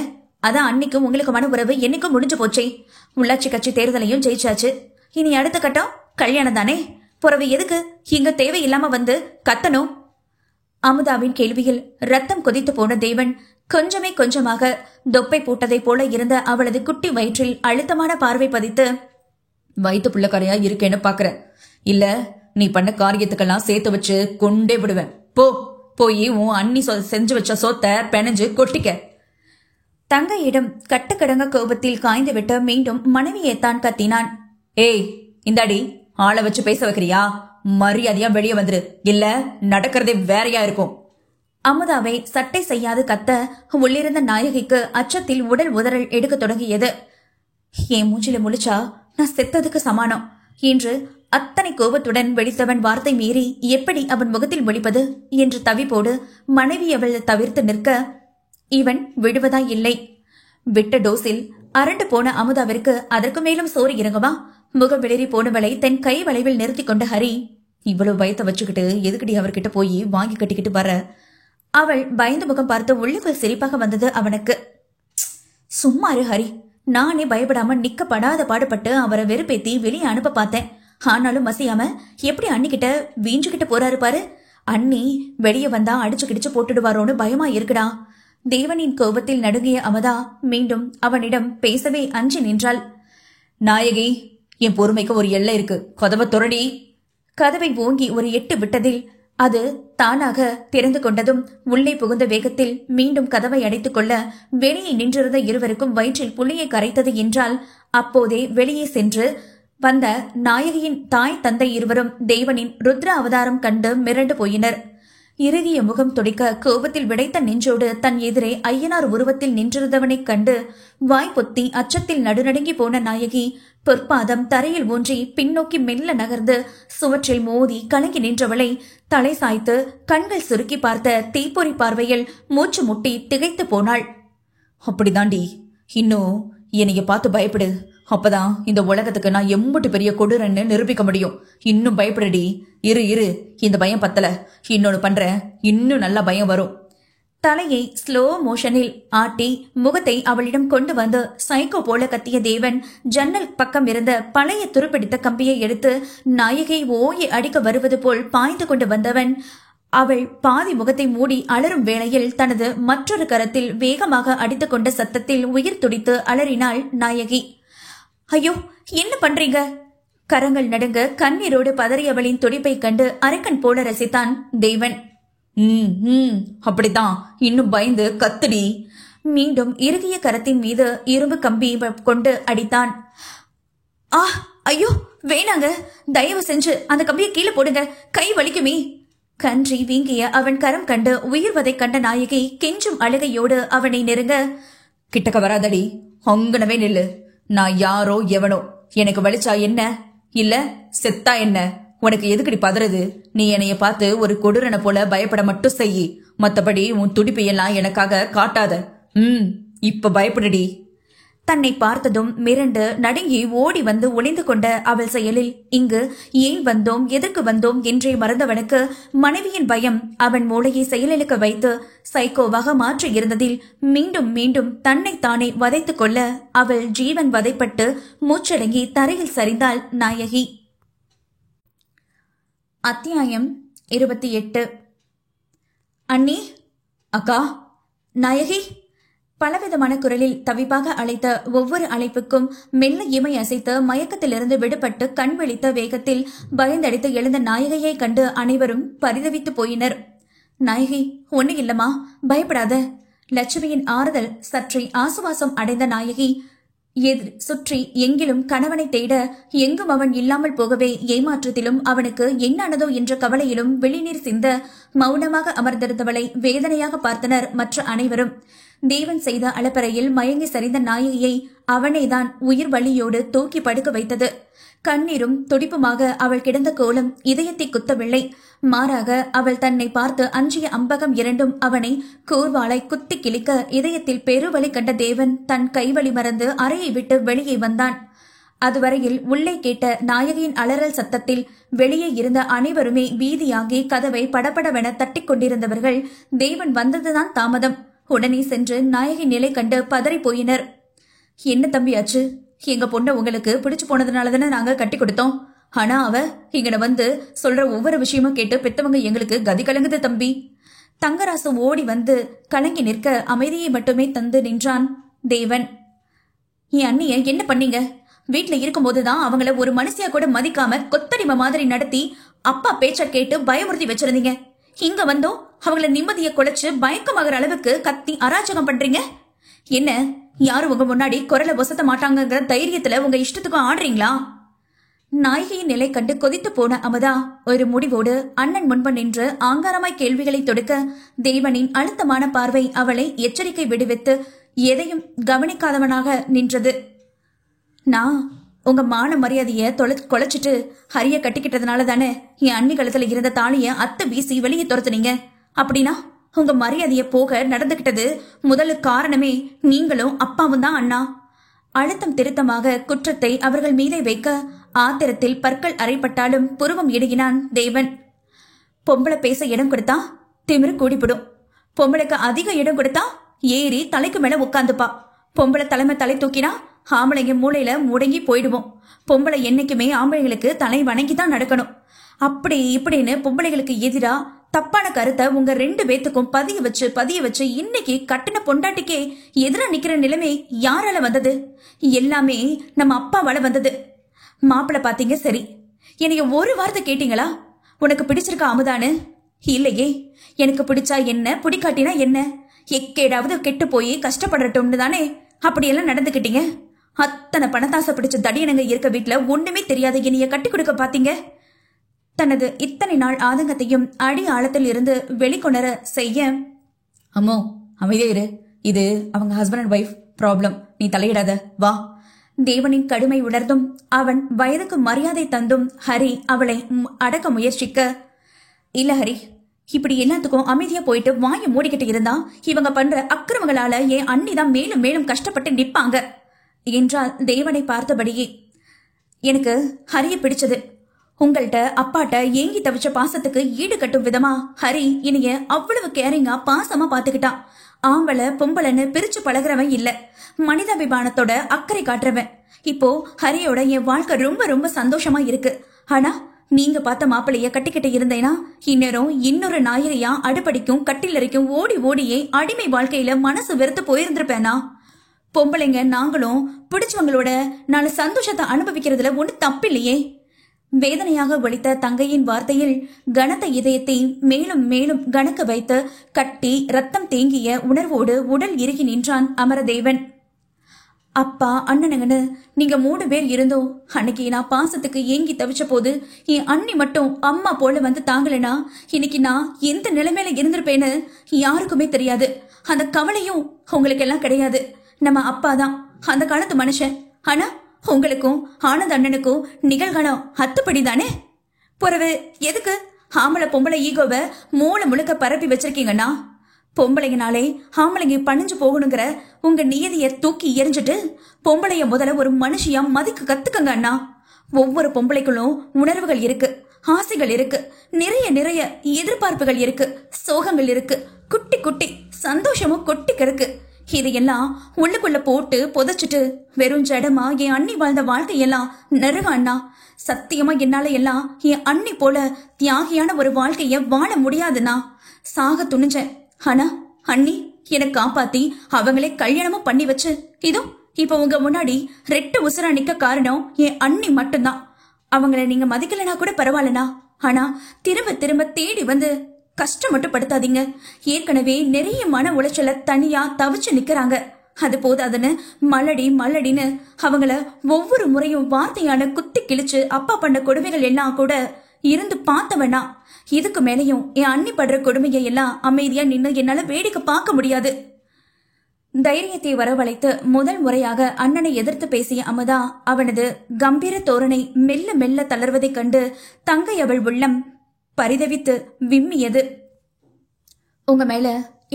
அதான் அன்னைக்கும் உங்களுக்குமான உறவு என்னைக்கும் முடிஞ்சு போச்சே. உள்ளாட்சி கட்சி தேர்தலையும் ஜெயிச்சாச்சு. இனி அடுத்த கட்டம் கல்யாணம் தானே. புறவு எதுக்கு இங்க தேவையில்லாம வந்து கத்தணும்? அமுதாவின் கேள்வியில் ரத்தம் கொதித்து போன தேவன் கொஞ்சமே கொஞ்சமாக தொப்பை போட்டதை போல இருந்த அவளது குட்டி வயிற்றில் அழுத்தமான பார்வை பதித்து, வயிற்று பிள்ளைக்காரையா இருக்கேன்னு பாக்குற இல்ல? நீ பண்ண காரியத்துக்கெல்லாம் சேர்த்து வச்சு கொண்டே விடுவேன். போய் உன் அண்ணி செஞ்சு வச்ச சொத்தை பெனஞ்சு கொட்டிக்க. தங்கையிடம் கட்டுக்கடங்க கோபத்தில் காய்ந்துவிட்டு மீண்டும் மனைவியைத்தான் கத்தினான். ஏய், இந்தாடி, ஆளை வச்சு பேச வைக்கிறியா? மரியாதையா வெளியே வந்துரு, இல்ல நடக்கிறதே வேறையா இருக்கும். அமுதாவை சட்டை செய்யாது கத்த உள்ளிருந்த நாயகிக்கு அச்சத்தில் உடல் உதறல் எடுக்க தொடங்கியது. என் மூச்சில முழிச்சா நான் செத்ததுக்கு சமானம் என்று அத்தனை கோபத்துடன் வெடித்தவன் வார்த்தை மீறி எப்படி அவன் முகத்தில் ஒழிப்பது என்று தவிப்போடு மனைவி அவள் தவிர்த்து நிற்க இவன் விடுவதா இல்லை. விட்ட டோஸில் அரண்டு போன அமுதாவிற்கு அதற்கு மேலும் சோறு இறங்குமா? முகம் வெளிரி போனவளை தன் கை வளைவில் நிறுத்தி கொண்ட ஹரி, இவ்வளவு பயத்தை வச்சுக்கிட்டு எதுக்கடி அவர்கிட்ட போய் வாங்கி கட்டிக்கிட்டு வர? அவள் பயந்து முகம் பார்த்து உள்ளுக்குள் சிரிப்பாக வந்தது அவனுக்கு. சும்மாரு ஹரி, நானே பயப்படாம நிக்கப்படாத பாடுபட்டு அவரை வெறுப்பேத்தி வெளியே அனுப்ப பார்த்தேன். ஆனாலும் மசியாம எப்படி அண்ணிக்கிட்ட வீஞ்சுக்கிட்டு போறாரு பாரு. அண்ணி வெளியே வந்தா அடிச்சு கிடிச்சு போட்டுடுவாரோன்னு பயமா இருக்குடா. தேவனின் கோபத்தில் நடுங்கிய அமதா மீண்டும் அவனிடம் பேசவே அஞ்சி நின்றாள். நாயகி, என் பொறுமைக்கு ஒரு எல்லை இருக்கு. கதவை துறடி. கதவை ஓங்கி ஒரு எட்டு விட்டதில் அது தானாக திறந்து கொண்டதும் உள்ளே புகுந்த வேகத்தில் மீண்டும் கதவை அடைத்துக் கொள்ள வெளியே நின்றிருந்த இருவருக்கும் வயிற்றில் புளியை கரைத்தது என்றால் அப்போதே வெளியே சென்று வந்த நாயகியின் தாய் தந்தை இருவரும் தேவனின் ருத்ர அவதாரம் கண்டு மிரண்டு போயினர். இறுகிய முகம் துடிக்க கோபத்தில் விடைத்த நெஞ்சோடு தன் எதிரே ஐயனார் உருவத்தில் நின்றிருந்தவனைக் கண்டு வாய் பொத்தி அச்சத்தில் நடுநடுங்கி போன நாயகி பொற்பாதம் தரையில் ஊன்றி பின்னோக்கி மெல்ல நகர்ந்து சுவற்றில் மோதி கலங்கி நின்றவளை தலை சாய்த்து கண்கள் சுருக்கி பார்த்த தீப்பொறி பார்வையில் மூச்சு முட்டி திகைத்து போனாள். அப்படிதாண்டி, இன்னும் என்னைய பார்த்து பயப்படு. அப்பதான் இந்த உலகத்துக்கு நான் எம்புட்டு பெரிய கொடூரன்னு நிரூபிக்க முடியும். இன்னும் பயப்படுடி. இரு இரு, இந்த பயம் பத்தல, இன்னொன்னு பண்றேன், இன்னும் நல்லா பயம் வரும். தலையை ஸ்லோ மோஷனில் ஆட்டி முகத்தை அவளிடம் கொண்டு வந்து சைக்கோ போல கத்திய தேவன் ஜன்னல் பக்கம் இருந்த பழைய துருப்பிடித்த கம்பியை எடுத்து நாயகை ஓயை அடிக்க வருவது போல் பாய்ந்து கொண்டு வந்தவன் அவள் பாதி முகத்தை மூடி அலறும் வேளையில் தனது மற்றொரு கரத்தில் வேகமாக அடித்துக் கொண்ட சத்தத்தில் உயிர் துடித்து அலறினாள் நாயகி. ஐயோ, என்ன பண்றீங்க? கரங்கள் நடுங்க கண்ணீரோடு பதறியவளின் துடிப்பை கண்டு அரக்கன் போல ரசித்தான் தேவன். அப்படித்தான், இன்னும் பயந்து கத்துடி. மீண்டும் இறுகிய கரத்தின் மீது இரும்பு கம்பி கொண்டு அடித்தான். ஆ, ஐயோ வேணாங்க, தயவு செஞ்சு அந்த கம்பியை கீழே போடுங்க, கை வலிக்குமே. கன்றி வீங்கிய அவன் கரம் கண்டு உயிர்வதை கண்ட நாயகி கெஞ்சும் அழுகையோடு அவனை நெருங்க. கிட்டக்க வராதடி, அங்கனவே நில்லு. நான் யாரோ எவனோ, எனக்கு வலிச்சா என்ன, இல்ல செத்தா என்ன, உனக்கு எதுக்கடி பதறது? நீ என்னைய பார்த்து ஒரு கொடூரனை போல பயப்பட மட்டும் செய்யி, மத்தபடி உன் துடிப்பையெல்லாம் எனக்காக காட்டாத. இப்ப பயப்படுடி. தன்னை பார்த்ததும் மிரண்டு நடுங்கி ஓடி வந்து ஒளிந்து கொண்ட அவள் செயலில் இங்கு ஏன் வந்தோம், எதற்கு வந்தோம் என்றே மறந்தவனுக்கு மனைவியின் பயம் அவன் மூளையை செயலிழக்க வைத்து சைக்கோவாக மாற்றி இருந்ததில் மீண்டும் மீண்டும் தன்னை தானே வதைத்துக் கொள்ள அவள் ஜீவன் வதைப்பட்டு மூச்சடங்கி தரையில் சரிந்தாள் நாயகி. அத்தியாயம் 28. அண்ணி. அக்கா. நாயகி. பலவிதமான குரலில் தவிப்பாக அழைத்த ஒவ்வொரு அழைப்புக்கும் மெல்ல இமை அசைத்து மயக்கத்திலிருந்து விடுபட்டு கண் விழித்த வேகத்தில் பயந்தடித்து எழுந்த நாயகியை கண்டு அனைவரும் பரிதவித்து போயினர். நாயகி, ஒண்ணு இல்லம்மா, பயப்படாத. லட்சுமியின் ஆறுதல் சற்றே ஆசுவாசம் அடைந்த நாயகி சுற்றி எங்கிலும் கணவனை தேட எங்கும் அவன் இல்லாமல் போகவே ஏமாற்றத்திலும் அவனுக்கு என்னானதோ என்ற கவலையிலும் வெளிநீர் சிந்த மௌனமாக அமர்ந்திருந்தவளை வேதனையாக பார்த்தனர் மற்ற அனைவரும். தேவன் செய்த அலப்பறையில் மயங்கி சரிந்த நாயகியை அவனேதான் உயிர் வலியோடு தூக்கி படுக்க வைத்தது. கண்ணீரும் துடிப்புமாக அவள் கிடந்த கோலம் இதயத்தை குத்தவில்லை. மாறாக அவள் தன்னை பார்த்து அஞ்சிய அம்பகம் இரண்டும் அவனை கூர்வாளை குத்தி கிழிக்க இதயத்தில் பெருவலி கண்ட தேவன் தன் கைவழி மறந்து அறையை விட்டு வெளியே வந்தான். அதுவரையில் உள்ளே கேட்ட நாயகியின் அலறல் சத்தத்தில் வெளியே இருந்த அனைவருமே பீதியாகி கதவை படபடவென தட்டி கொண்டிருந்தவர்கள் தேவன் வந்ததுதான் தாமதம். உடனே சென்று நாயகி நிலை கண்டு பதறி போயினர். என்ன தம்பியாச்சு? எங்க பொண்ணை உங்களுக்கு பிடிச்சு போனதுனாலதானே நாங்க கட்டி கொடுத்தோம். ஆனா அவ இங்கன வந்து சொல்ற ஒவ்வொரு விஷயமும் கேட்டு பெத்தவங்க எங்களுக்கு கதி கலங்குது தம்பி. தங்கராசு ஓடி வந்து கலங்கி நிற்க அமைதியை மட்டுமே தந்து நின்றான் தேவன். என் அண்ணிய என்ன பண்ணீங்க? வீட்டுல இருக்கும் போதுதான் அவங்கள ஒரு மனுஷியா கூட மதிக்காம கொத்தடிமை மாதிரி நடத்தி அப்பா பேச்ச கேட்டு பயமுறுத்தி வச்சிருந்தீங்க. இங்க வந்தோம் அவங்கள நிம்மதியை குலைச்சு பயக்கமாகற அளவுக்கு கத்தி அராஜகம் பண்றீங்க. என்ன, யாரும் உங்க முன்னாடி குரலை ஒசத்த மாட்டாங்கிற தைரியத்துல உங்க இஷ்டத்துக்கும் ஆடுறீங்களா? நாயகியின் நிலை கண்டு கொதித்து போன அமுதா ஒரு முடிவோடு அண்ணன் முன்பு நின்று ஆங்காரமாய் கேள்விகளை தொடுக்க தேவனின் அழுத்தமான பார்வை அவளை எச்சரிக்கை விடுவித்து எதையும் கவனிக்காதவனாக நின்றது. நான் உங்க மான மரியாதைய கொலைச்சிட்டு ஹரிய கட்டிக்கிட்டதுனால தானே என் அண்ணி கழுத்துல இருந்த தாலிய அத்தை வீசி வெளியே துரத்துனீங்க. அப்படின்னா உங்க மரியாதைய போக நடந்துகிட்டது முதல் காரணமே நீங்களும் அப்பாவும் தான் அண்ணா. அழுத்தம் திருத்தமாக குற்றத்தை அவர்கள் மீதே வைக்க ஆத்திரத்தில் பற்கள் அறைப்பட்டாலும் புருவம் இடுகினான் தேவன். பொம்பளை பேச இடம் கொடுத்தா திமிரு கூடிப்படும். பொம்பளைக்கு அதிக இடம் கொடுத்தா ஏறி தலைக்கு மேல உட்காந்துப்பா. பொம்பளை தலை தூக்கினா ஆம்பளைங்க மூளையில முடங்கி போயிடுவோம். பொம்பளை என்னைக்குமே ஆம்பளைங்களுக்கு தலை வணங்கிதான் நடக்கணும். அப்படி இப்படின்னு பொம்பளைகளுக்கு எதிரா தப்பான கருத்தை உங்க 2 பேத்துக்கும் பதிய வச்சு இன்னைக்கு கட்டின பொண்டாட்டிக்கே எதிரா நிக்கிற நிலைமை யாரால வந்தது? எல்லாமே நம்ம அப்பாவால வந்தது. மாப்பிள்ள பாத்தீங்க சரி, என்னைய ஒரு வார்த்தை கேட்டீங்களா? உனக்கு பிடிச்சிருக்க அமுதானு? இல்லையே. எனக்கு பிடிச்சா என்ன, பிடிக்காட்டினா என்ன? எக்கேடாவது கெட்டு போய் கஷ்டப்படட்டும்னு தானே அப்படியெல்லாம் நடந்துகிட்டீங்க. அத்தனை பணத்தாசை பிடிச்ச தடியனங்க இருக்க வீட்டுல ஒண்ணுமே தெரியாத என்னைய கட்டி கொடுக்க பாத்தீங்க. தனது இத்தனை நாள் ஆதங்கத்தையும் அடி ஆழத்தில் இருந்து வெளிக்கொணர செய்ய, அம்மோ அமைதியா இரு, இது அவங்க ஹஸ்பண்ட் அண்ட் ஒய்ஃப் ப்ராப்ளம், நீ தலையிடாத, வா. தேவனின் கடுமை உணர்ந்தும் அவன் வயதுக்கு மரியாதை தந்தும் ஹரி அவளை அடக்க முயற்சிக்க, இல்ல ஹரி, இப்படி எல்லாத்துக்கும் அமைதியா போயிட்டு வாயை மூடிக்கிட்டு இருந்தா இவங்க பண்ற அக்கிரமங்களால என் அண்ணிதான் மேலும் மேலும் கஷ்டப்பட்டு நிப்பாங்க என்றால் தேவனை பார்த்தபடியே. எனக்கு ஹரிய பிடிச்சது. உங்கள்கிட்ட அப்பாட்ட ஏங்கி தவிச்ச பாசத்துக்கு ஈடு கட்டும் விதமா ஹரி இனிய அவ்வளவு கேரிங்கா பாசமா பாத்துக்கிட்டான். ஆம்பளை பொம்பளைன்னு பிரிச்சு பழகிறவன் இல்ல, மனிதாபிமானத்தோட அக்கறை காட்டுறவன். இப்போ ஹரியோட என் வாழ்க்கை ரொம்ப ரொம்ப சந்தோஷமா இருக்கு. ஆனா நீங்க பார்த்த மாப்பிள்ளைய கட்டிக்கிட்டு இருந்தேனா இந்நேரம் இன்னொரு நாயகையா அடுப்படிக்கும் கட்டிலறைக்கும் ஓடி ஓடியே அடிமை வாழ்க்கையில மனசு வெறுத்து போயிருந்திருப்பேனா? பொம்பளைங்க நாங்களும் பிடிச்சவங்களோட 4 சந்தோஷத்தை அனுபவிக்கிறதுல ஒண்ணு தப்பில்லையே. வேதனையாக ஒலித்த தங்கையின் வார்த்தையில் கனத்த இதயத்தை மேலும் மேலும் கணக்க வைத்து கட்டி ரத்தம் தேங்கிய உணர்வோடு உடல் இறுகி நின்றான் அமரதேவன். அப்பா அண்ணனுங்கன்னு நீங்க 3 பேர் இருந்தோம். அன்னைக்கு நான் பாசத்துக்கு ஏங்கி தவிச்ச போது என் அண்ணி மட்டும் அம்மா போல வந்து தாங்கலனா இன்னைக்கு நான் எந்த நிலைமையில இருந்திருப்பேன்னு யாருக்குமே தெரியாது. அந்த கவலையும் உங்களுக்கு எல்லாம் கிடையாது. நம்ம அப்பாதான் அந்த காலத்து மனுஷன். ஆனா உங்களுக்கும் ஆனந்த அண்ணனுக்கும் நிகழ்காலம் அத்துப்படி தானே. பிறகு எதுக்கு ஆம்பளை பொம்பளை ஈகோவை மூளை முழுக்க பரப்பி வச்சிருக்கீங்கன்னா? பொம்பளைங்கனாலே ஆம்பளைங்க பணிஞ்சு போகணுங்கிற உங்க நியதிய தூக்கி எரிஞ்சிட்டு பொம்பளைய முதல்ல ஒரு மனுஷியா மதிக்க கத்துக்கங்க அண்ணா. ஒவ்வொரு பொம்பளைக்குள்ளும் உணர்வுகள் இருக்கு, ஆசைகள் இருக்கு, நிறைய நிறைய எதிர்பார்ப்புகள் இருக்கு, சோகங்கள் இருக்கு, குட்டி குட்டி சந்தோஷமும் கொட்டி கிடக்கு. இதையெல்லாம் உள்ளுக்குள்ள போட்டு புதைச்சிட்டு வெறும் ஜடமா என் அண்ணி வாழ்ந்த வாழ்க்கையெல்லாம் நெருக அண்ணா. சத்தியமா என்னால எல்லாம் என் அண்ணி போல தியாகியான ஒரு வாழ்க்கைய வாழ முடியாதுண்ணா. சாக துணிஞ்சேன். ஆனா அண்ணி என்னை காப்பாத்தி அவங்களே கல்யாணமும் பண்ணி வச்சு இதோ இப்ப உங்க முன்னாடி ரெட்டு உசுரா நிக்க காரணம் என் அண்ணி மட்டும்தான். அவங்கள நீங்க மதிக்கலனா கூட பரவாயில்லனா, ஆனா திரும்ப திரும்ப தேடி வந்து கஷ்டம் மட்டும் படுத்தாதீங்க. ஏற்கனவே நிறைய மன உளைச்சல தனியா தவிச்சு நிக்கிறாங்க. அது போதாதுன்னு மல்லடி மல்லடின்னு அவங்கள ஒவ்வொரு முறையும் வார்த்தையான குத்தி கிழிச்சு அப்பா பண்ண கொடுமைகள் எல்லாம் கூட இருந்து பார்த்தவனா. இதுக்கு மேலையும் என் அண்ணி படுற கொடுமையை எல்லாம் அமைதியா நின்னு என்னால வேடிக்கை பார்க்க முடியாது. தைரியத்தை வரவழைத்து முதல் முறையாக அண்ணனை எதிர்த்து பேசிய அமுதா அவனது கம்பீர தோரணை மெல்ல மெல்ல தளர்வதைக் கண்டு தங்கை அவள் உள்ளம் பரிதவித்து விம்மியது. உங்க மேல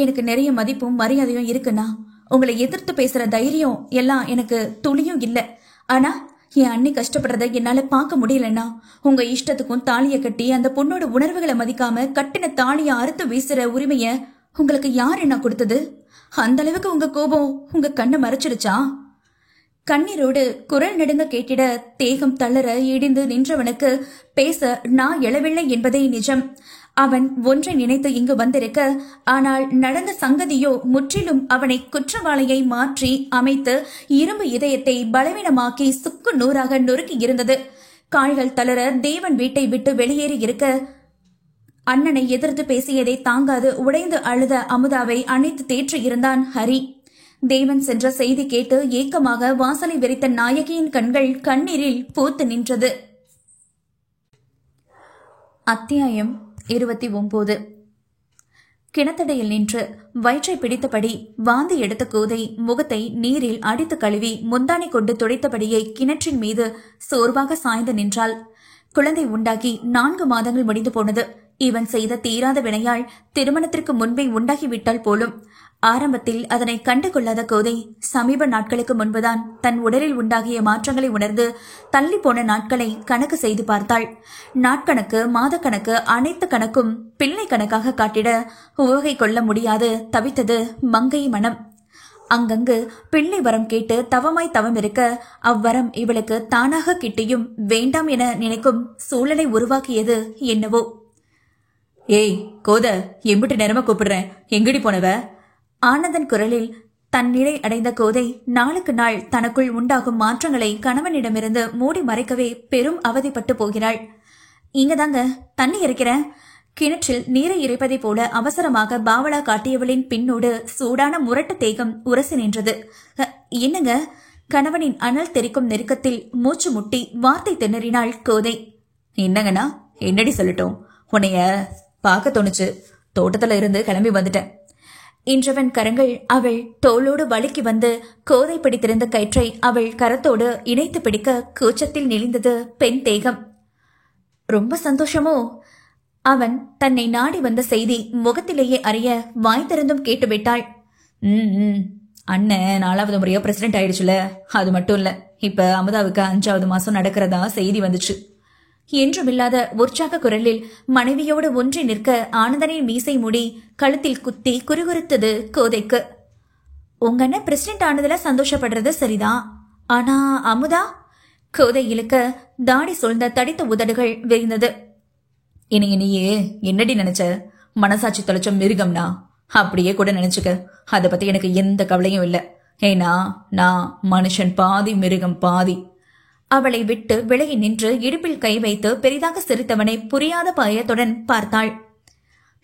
எனக்கு நிறைய மதிப்பும் மரியாதையும் இருக்குன்னா உங்களை எதிர்த்து பேசுற தைரியம் எல்லாம் எனக்கு துளியும் இல்ல. ஆனா என் அண்ணி கஷ்டப்படுறத என்னால பார்க்க முடியலன்னா உங்க இஷ்டத்துக்கும் தாலிய கட்டி அந்த பொண்ணோட உணர்வுகளை மதிக்காம கட்டின தாலிய அறுத்து வீசுற உரிமைய உங்களுக்கு யார் என்ன கொடுத்தது? அந்த அளவுக்கு உங்க கோபம் உங்க கண்ணை மறைச்சிருச்சா? கண்ணீரோடு குரல் நடுங்க கேட்டிட தேகம் தளர இடிந்து நின்றவனுக்கு பேச நான் எழவில்லை என்பதே நிஜம். அவன் ஒன்றை நினைத்து இங்கு வந்திருக்க, ஆனால் நடந்த சங்கதியோ முற்றிலும் அவனை குற்றவாளியை மாற்றி அமைத்து இரும்பு இதயத்தை பலவீனமாக்கி சுக்கு நூறாக நொறுக்கி இருந்தது. கால்கள் தளர தேவன் வீட்டை விட்டு வெளியேறி இருக்க அண்ணனை எதிர்த்து பேசியதை தாங்காது உடைந்து அழுத அமுதாவை அணைத்து தேற்றி இருந்தான் ஹரி. தேவன் சென்ற செய்தி கேட்டு ஏக்கமாக வாசலை வெறித்த நாயகியின் கண்கள் கண்ணீரில் பூத்து நின்றது. அத்தியாயம் 29. கிணத்தடையில் நின்று வயிற்றை பிடித்தபடி வாந்தி எடுத்த கோதை முகத்தை நீரில் அடித்து கழுவி முந்தானை கொண்டு துடைத்தபடியே கிணற்றின் மீது சோர்வாக சாய்ந்து நின்றாள். குழந்தை உண்டாகி 4 மாதங்கள் முடிந்து போனது. இவன் செய்த தீராத வினையால் திருமணத்திற்கு முன்பே உண்டாகிவிட்டால் போலும். ஆரம்பத்தில் அதனை கண்டு கொள்ளாத கோதை சமீப நாட்களுக்கு முன்புதான் தன் உடலில் உண்டாகிய மாற்றங்களை உணர்ந்து தள்ளி போன நாட்களை கணக்கு செய்து பார்த்தாள். நாட்கணக்கு, மாதக்கணக்கு, அனைத்து கணக்கும் பிள்ளை கணக்காக காட்டிட உவகை கொள்ள முடியாது தவித்தது மங்கை மனம். அங்கங்கு பிள்ளை வரம் கேட்டு தவமாய் தவம் இருக்க அவ்வரம் இவளுக்கு தானாக கிட்டியும் வேண்டாம் என நினைக்கும் சூழலை உருவாக்கியது என்னவோ. ஏய் கோத, எம்பிட்டு நேரமா கூப்பிடுறேன், எங்கடி போனவ? ஆனந்தன் குரலில் தன்னிலை அடைந்த கோதை நாளுக்கு நாள் தனக்குள் உண்டாகும் மாற்றங்களை கணவனிடமிருந்து மூடி மறைக்கவே பெரும் அவதிப்பட்டு போகிறாள். இங்கதாங்க தண்ணி இறைக்கிறேன். கிணற்றில் நீரை இறைப்பதை போல அவசரமாக பாவலா காட்டியவளின் பின்னோடு சூடான முரட்டு தேகம் உரசி நின்றது. என்னங்க? கணவனின் அனல் தெரிக்கும் நெருக்கத்தில் மூச்சு முட்டி வார்த்தை திணறினாள் கோதை. என்னங்கண்ணா, என்னடி சொல்லட்டும்? உன்னைய பார்க்க தோணுச்சு, தோட்டத்துல இருந்து கிளம்பி வந்துட்டேன் என்றவன் கரங்கள் அவள் தோளோடு வழுக்கி வந்து கோதை பிடித்திருந்த கயிற்றை அவள் கரத்தோடு இணைத்து பிடிக்க கூச்சத்தில் நெளிந்தது பெண் தேகம். ரொம்ப சந்தோஷமோ? அவன் தன்னை நாடி வந்த செய்தி முகத்திலேயே அறிய வாய் திறந்தும் கேட்டுவிட்டாள். அண்ணன் 4வது முறையா பிரசிடென்ட் ஆயிடுச்சுல, அது மட்டும் இல்ல, இப்ப அமுதாவுக்கு 5வது மாசம் நடக்கிறதா செய்தி வந்துச்சு. என்றுமில்லாத உற்சாக குரலில் மனைவியோடு ஒன்றி நிற்க ஆனந்தனின் மீசை மூடி கழுத்தில் குத்தி குறுகுறுத்தது கோதைக்கு. உங்க அண்ணன் பிரசிடென்ட் ஆனதுல சந்தோஷப்படுறது சரிதான், ஆனா அமுதா? கோதை இழுக்க தாடி சொல்ந்த தடித்த உதடுகள் விரிந்தது. நீயே என்னடி நினைச்ச? மனசாட்சி தொலைச்ச மிருகம்னா அப்படியே கூட நினைச்சுக்க. அதை பத்தி எனக்கு எந்த கவலையும் இல்லை. ஏன்னா நான் மனுஷன் பாதி, மிருகம் பாதி. அவளை விட்டு விலகி நின்று இடுப்பில் கை வைத்து பெரிதாக சிரித்தவனை புரியாத பயத்துடன் பார்த்தாள்.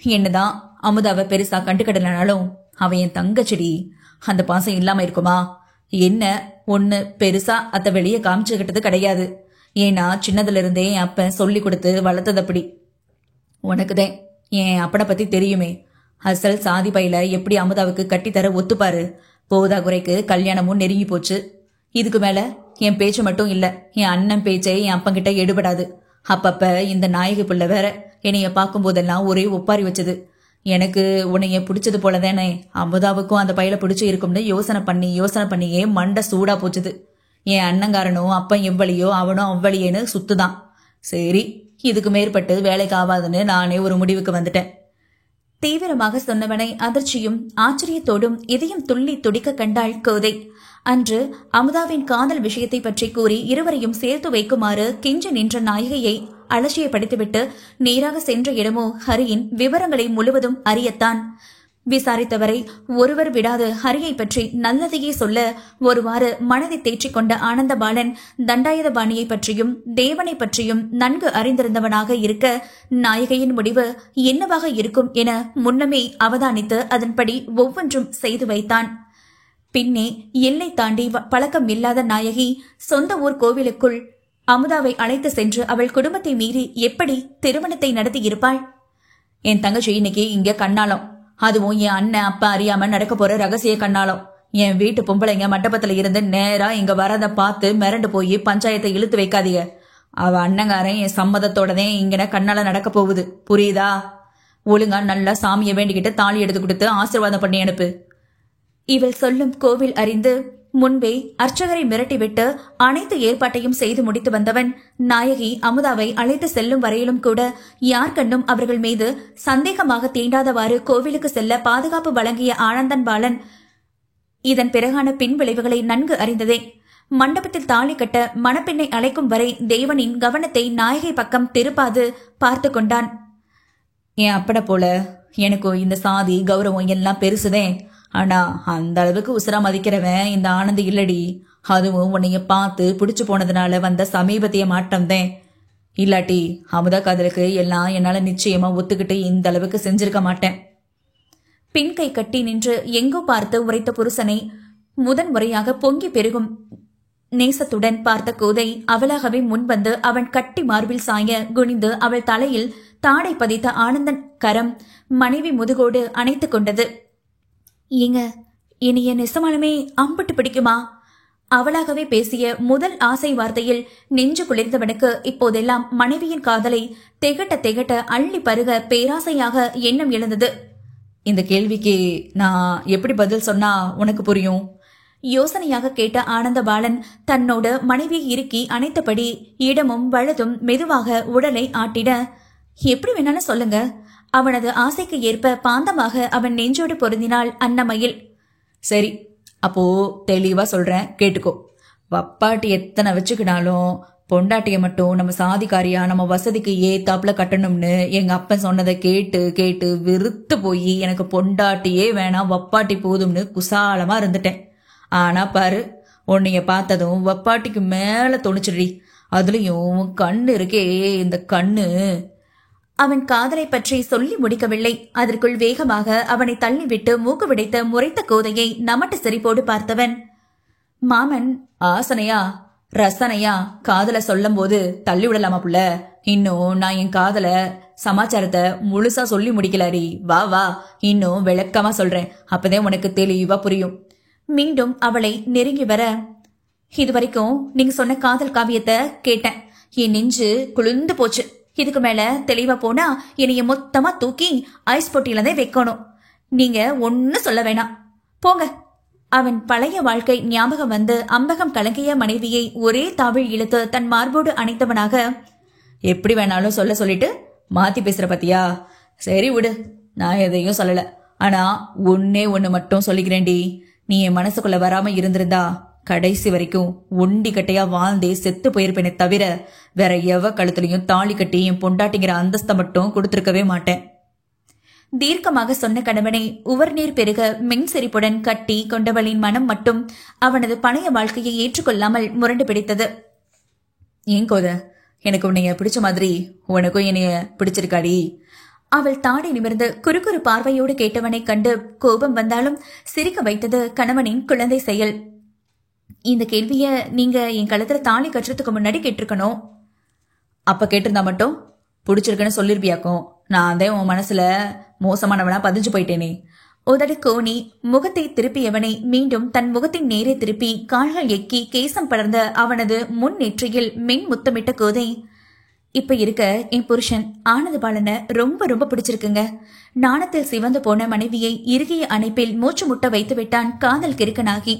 என்னதான் அமுதாவை பெருசா கண்டுக்கிடலனாலும் அவன் என் தங்கச்சிடி. அந்த பாசம் இல்லாம இருக்குமா? என்ன ஒண்ணு பெருசா அத்த வெளியே காமிச்சுக்கிட்டது கிடையாது. ஏன்னா சின்னதுல இருந்தே என் அப்ப சொல்லி கொடுத்து வளர்த்தது அப்படி. உனக்குதான் என் அப்பனை பத்தி தெரியுமே. அசல் சாதி பையில எப்படி அமுதாவுக்கு கட்டித்தர ஒத்துப்பாரு. போதா குறைக்கு கல்யாணமும் நெருங்கி போச்சு. இதுக்கு மேல என் பேச்சு மட்டும் இல்ல, என் அண்ணன் பேச்சே என் அப்பங்கிட்ட எடுபடாது. அப்பப்ப இந்த நாயகி புள்ள வேற என்னைய பார்க்கும் போதெல்லாம் ஒரே ஒப்பாரி வச்சது. எனக்கு உன்னைய பிடிச்சது போலதானே அமுதாவுக்கும் அந்த பையில பிடிச்சு இருக்கும்னு யோசனை பண்ணியே மண்டை சூடா போச்சுது. என் அண்ணங்காரனும் அப்பன் எவ்வளியோ அவனும் அவ்வளியேன்னு சுத்துதான். சரி, இதுக்கு மேற்பட்டு வேலைக்கு ஆகாதுன்னு நானே ஒரு முடிவுக்கு வந்துட்டேன். தீவிரமாக சொன்னவனை அதிர்ச்சியும் ஆச்சரியத்தோடும் இதயம் துள்ளி துடிக்க கண்டாள் கோதை. அன்று அமுதாவின் காதல் விஷயத்தை பற்றி கூறி இருவரையும் சேர்த்து வைக்குமாறு கெஞ்சி நின்ற நாயகியை அலட்சியப்படுத்திவிட்டு நேராக சென்ற இடமோ ஹரியின் விவரங்களை முழுவதும் அறியத்தான். விசாரித்தவரை ஒருவர் விடாது ஹரியை பற்றி நல்லதையே சொல்ல ஒருவாறு மனதை தேற்றிக் கொண்ட ஆனந்த பாலன் தண்டாயுதபாணியை பற்றியும் தேவனை பற்றியும் நன்கு அறிந்திருந்தவனாக இருக்க நாயகியின் முடிவு என்னவாக இருக்கும் என முன்னமே அவதானித்து அதன்படி ஒவ்வொன்றும் செய்து வைத்தான். பின்னே எல்லை தாண்டி பழக்கம் இல்லாத நாயகி சொந்த ஊர் கோவிலுக்குள் அமுதாவை அழைத்து சென்று அவள் குடும்பத்தை மீறி எப்படி திருமணத்தை நடத்தி இருப்பாள்? என் தங்கச்சி இன்னைக்கு இங்க கண்ணாலம், அதுவும் என் அண்ணன் அப்பா அறியாம நடக்க போற ரகசிய கண்ணாலம். என் வீட்டு பொம்பளைங்க மண்டபத்துல இருந்து நேரா இங்க வரத பார்த்து மிரண்டு போய் பஞ்சாயத்தை இழுத்து வைக்காதீங்க. அவ அண்ணங்காரன் என் சம்மதத்தோடதே இங்கன கண்ணால நடக்க போகுது, புரியுதா? ஒழுங்கா நல்லா சாமியை வேண்டிக்கிட்டு தாலி எடுத்து கொடுத்து ஆசீர்வாதம் பண்ணி அனுப்பு. இவள் சொல்லும் கோவில் அறிந்து முன்பே அர்ச்சகரை மிரட்டிவிட்டு அனைத்து ஏற்பாட்டையும் செய்து முடித்து வந்தவன் நாயகி அமுதாவை அழைத்து செல்லும் வரையிலும் கூட யார் கண்டும் அவர்கள் மீது சந்தேகமாக தீண்டாதவாறு கோவிலுக்கு செல்ல பாதுகாப்பு வழங்கிய ஆனந்தன் பாலன் இதன் பிறகான பின் விளைவுகளை நன்கு அறிந்ததே. மண்டபத்தில் தாலி கட்ட மணப்பெண்ணை அழைக்கும் வரை தேவனின் கவனத்தை நாயகி பக்கம் திருப்பாது பார்த்து கொண்டான். என் அப்பட போல எனக்கும் இந்த சாதி கௌரவம் எல்லாம் பெருசுதேன். ஆனா அந்த அளவுக்கு உசுரா மதிக்கிறவன் இந்த ஆனந்தி இல்லடி. அதுவும் உன்னைய பார்த்து பிடிச்சு போனதுனால வந்த சமீபத்திய மாற்றம்தான். இல்லாட்டி அமுதா காதலுக்கு எல்லாம் என்னால நிச்சயமா ஒத்துக்கிட்டு இந்த அளவுக்கு செஞ்சிருக்க மாட்டேன். பின் கை கட்டி நின்று எங்கோ பார்த்து உரைத்த புருஷனை முதன் முறையாக பொங்கி பெருகும் நேசத்துடன் பார்த்த கோதை அவளாகவே முன்வந்து அவன் கட்டி மார்பில் சாய குனிந்து அவள் தலையில் தாடை பதித்த ஆனந்தன் கரம் மனைவி முதுகோடு அணைத்து கொண்டது. ஏங்க, இனிய நெசமாலுமே அம்பட்டு பிடிக்குமா? அவளாகவே பேசிய முதல் ஆசை வார்த்தையில் நெஞ்சு குளிர்ந்தவனுக்கு இப்போதெல்லாம் மனைவியின் காதலை திகட்ட திகட்ட அள்ளி பருக பேராசையாக எண்ணம் எழுந்தது. இந்த கேள்விக்கு நான் எப்படி பதில் சொன்னா உனக்கு புரியும்? யோசனையாக கேட்ட ஆனந்த பாலன் தன்னோடு மனைவியை இறுக்கி அணைத்தபடி இடமும் வலதும் மெதுவாக உடலை ஆட்டிட, எப்படி வேணாலும் சொல்லுங்க. அவனது ஆசைக்கு ஏற்ப பாந்தமாக அவன் நெஞ்சோடு பொருந்தினாள் அன்னமயில். சரி, அப்போ தெளிவா சொல்றேன், கேட்டுக்கோ. வப்பாட்டி எத்தனை வச்சுக்கினாலும் பொண்டாட்டிய மட்டும் நம்ம சாதிக்காரியா நம்ம வசதிக்கு ஏத்தாப்புல கட்டணும்னு எங்க அப்பன் சொன்னதை கேட்டு கேட்டு விருத்து போய் எனக்கு பொண்டாட்டியே வேணாம், வப்பாட்டி போதும்னு குசாலமா இருந்துட்டேன். ஆனா பாரு, உன்னைய பார்த்ததும் வப்பாட்டிக்கு மேல தோணுச்சுடி. அதுலயும் கண்ணு இருக்கே, இந்த கண்ணு. அவன் காதலை பற்றி சொல்லி முடிக்கவில்லை. அதற்குள் வேகமாக அவனை தள்ளிவிட்டு மூக்கு விடைத்த முறைத்த கோதையை நமட்டு சிரிப்போடு பார்த்தவன், மாமன் ஆசனையா ரசனையா காதல சொல்லும் போது தள்ளி விடலாமா புள்ள? இன்னும் நான் என் காதல சமாச்சாரத்தை முழுசா சொல்லி முடிக்கலாரி. வா வா, இன்னும் விளக்கமா சொல்றேன், அப்பதான் உனக்கு தெளிவா புரியும். மீண்டும் அவளை நெருங்கி வர, இதுவரைக்கும் நீங்க சொன்ன காதல் காவியத்தை கேட்டேன். என் நெஞ்சு குளிர்ந்து போச்சு. இதுக்கு மேல தெளிவா போனா என்னைய மொத்தமா தூக்கி ஐஸ் பொட்டியில தான் வைக்கணும். நீங்க ஒன்னு சொல்ல வேணாம், போங்க. அவன் பழைய வாழ்க்கை ஞாபகம் வந்து அம்பகம் கலங்கிய மனைவியை ஒரே தாவில் இழுத்து தன் மார்போடு அணைத்தவனாக, எப்படி வேணாலும் சொல்லிட்டு மாத்தி பேசுற பத்தியா? சரி விடு, நான் எதையும் சொல்லல. ஆனா ஒன்னே ஒண்ணு மட்டும் சொல்லிக்கிறேன்டி, நீ என் மனசுக்குள்ள வராம இருந்திருந்தா கடைசி வரைக்கும் ஒண்டி கட்டையா வாழ்ந்தே செத்து போயிருப்பேனே தவிர வேற எவ கழுத்துலயும் தாலி கட்டி என் பொண்டாட்டிங்கிற அந்தஸ்தை மட்டும் கொடுத்திருக்கவே மாட்டேன். தீர்க்கமாக சொன்ன கணவனை உவர்நீர் பெருக மென்சிரிப்புடன் கட்டி கொண்டவளின் மனம் மட்டும் அவனது பழைய வாழ்க்கையை ஏற்றுக்கொள்ளாமல் முரண்டு பிடித்தது. ஏன் கோத, எனக்கு உன்னைய பிடிச்ச மாதிரி உனக்கும் என்னைய பிடிச்சிருக்காடி? அவள் தாடி நிமிர்ந்து குறுகுறு பார்வையோடு கேட்டவனை கண்டு கோபம் வந்தாலும் சிரிக்க வைத்தது கணவனின் குழந்தை செயல். இந்த கேள்விய நீங்க என் கழுத்துல தாலி கட்டுறதுக்கு முன்னாடி கேட்டிருக்கணும். அப்ப கேட்டிருந்தா மட்டும் பிடிச்சிருக்குன்னு சொல்லிருப்பியாக்கும். நான் தான் உன் மனசுல மோசமானவனா பதிஞ்சு போயிட்டேனே. உதடு கோணி முகத்தை திருப்பியவனை மீண்டும் தன் முகத்தின் நேரே திருப்பி கால்கள் எக்கி கேசம் படர்ந்த அவனது முன் நெற்றியில் மென் முத்தமிட்ட கோதை, இப்ப இருக்க என் புருஷன் ஆனந்த பாலனை ரொம்ப ரொம்ப பிடிச்சிருக்குங்க. நாணத்தில் சிவந்து போன மனைவியை இறுகிய அணைப்பில் மூச்சு முட்ட வைத்து விட்டான் காதல் கிறுக்கனாகி.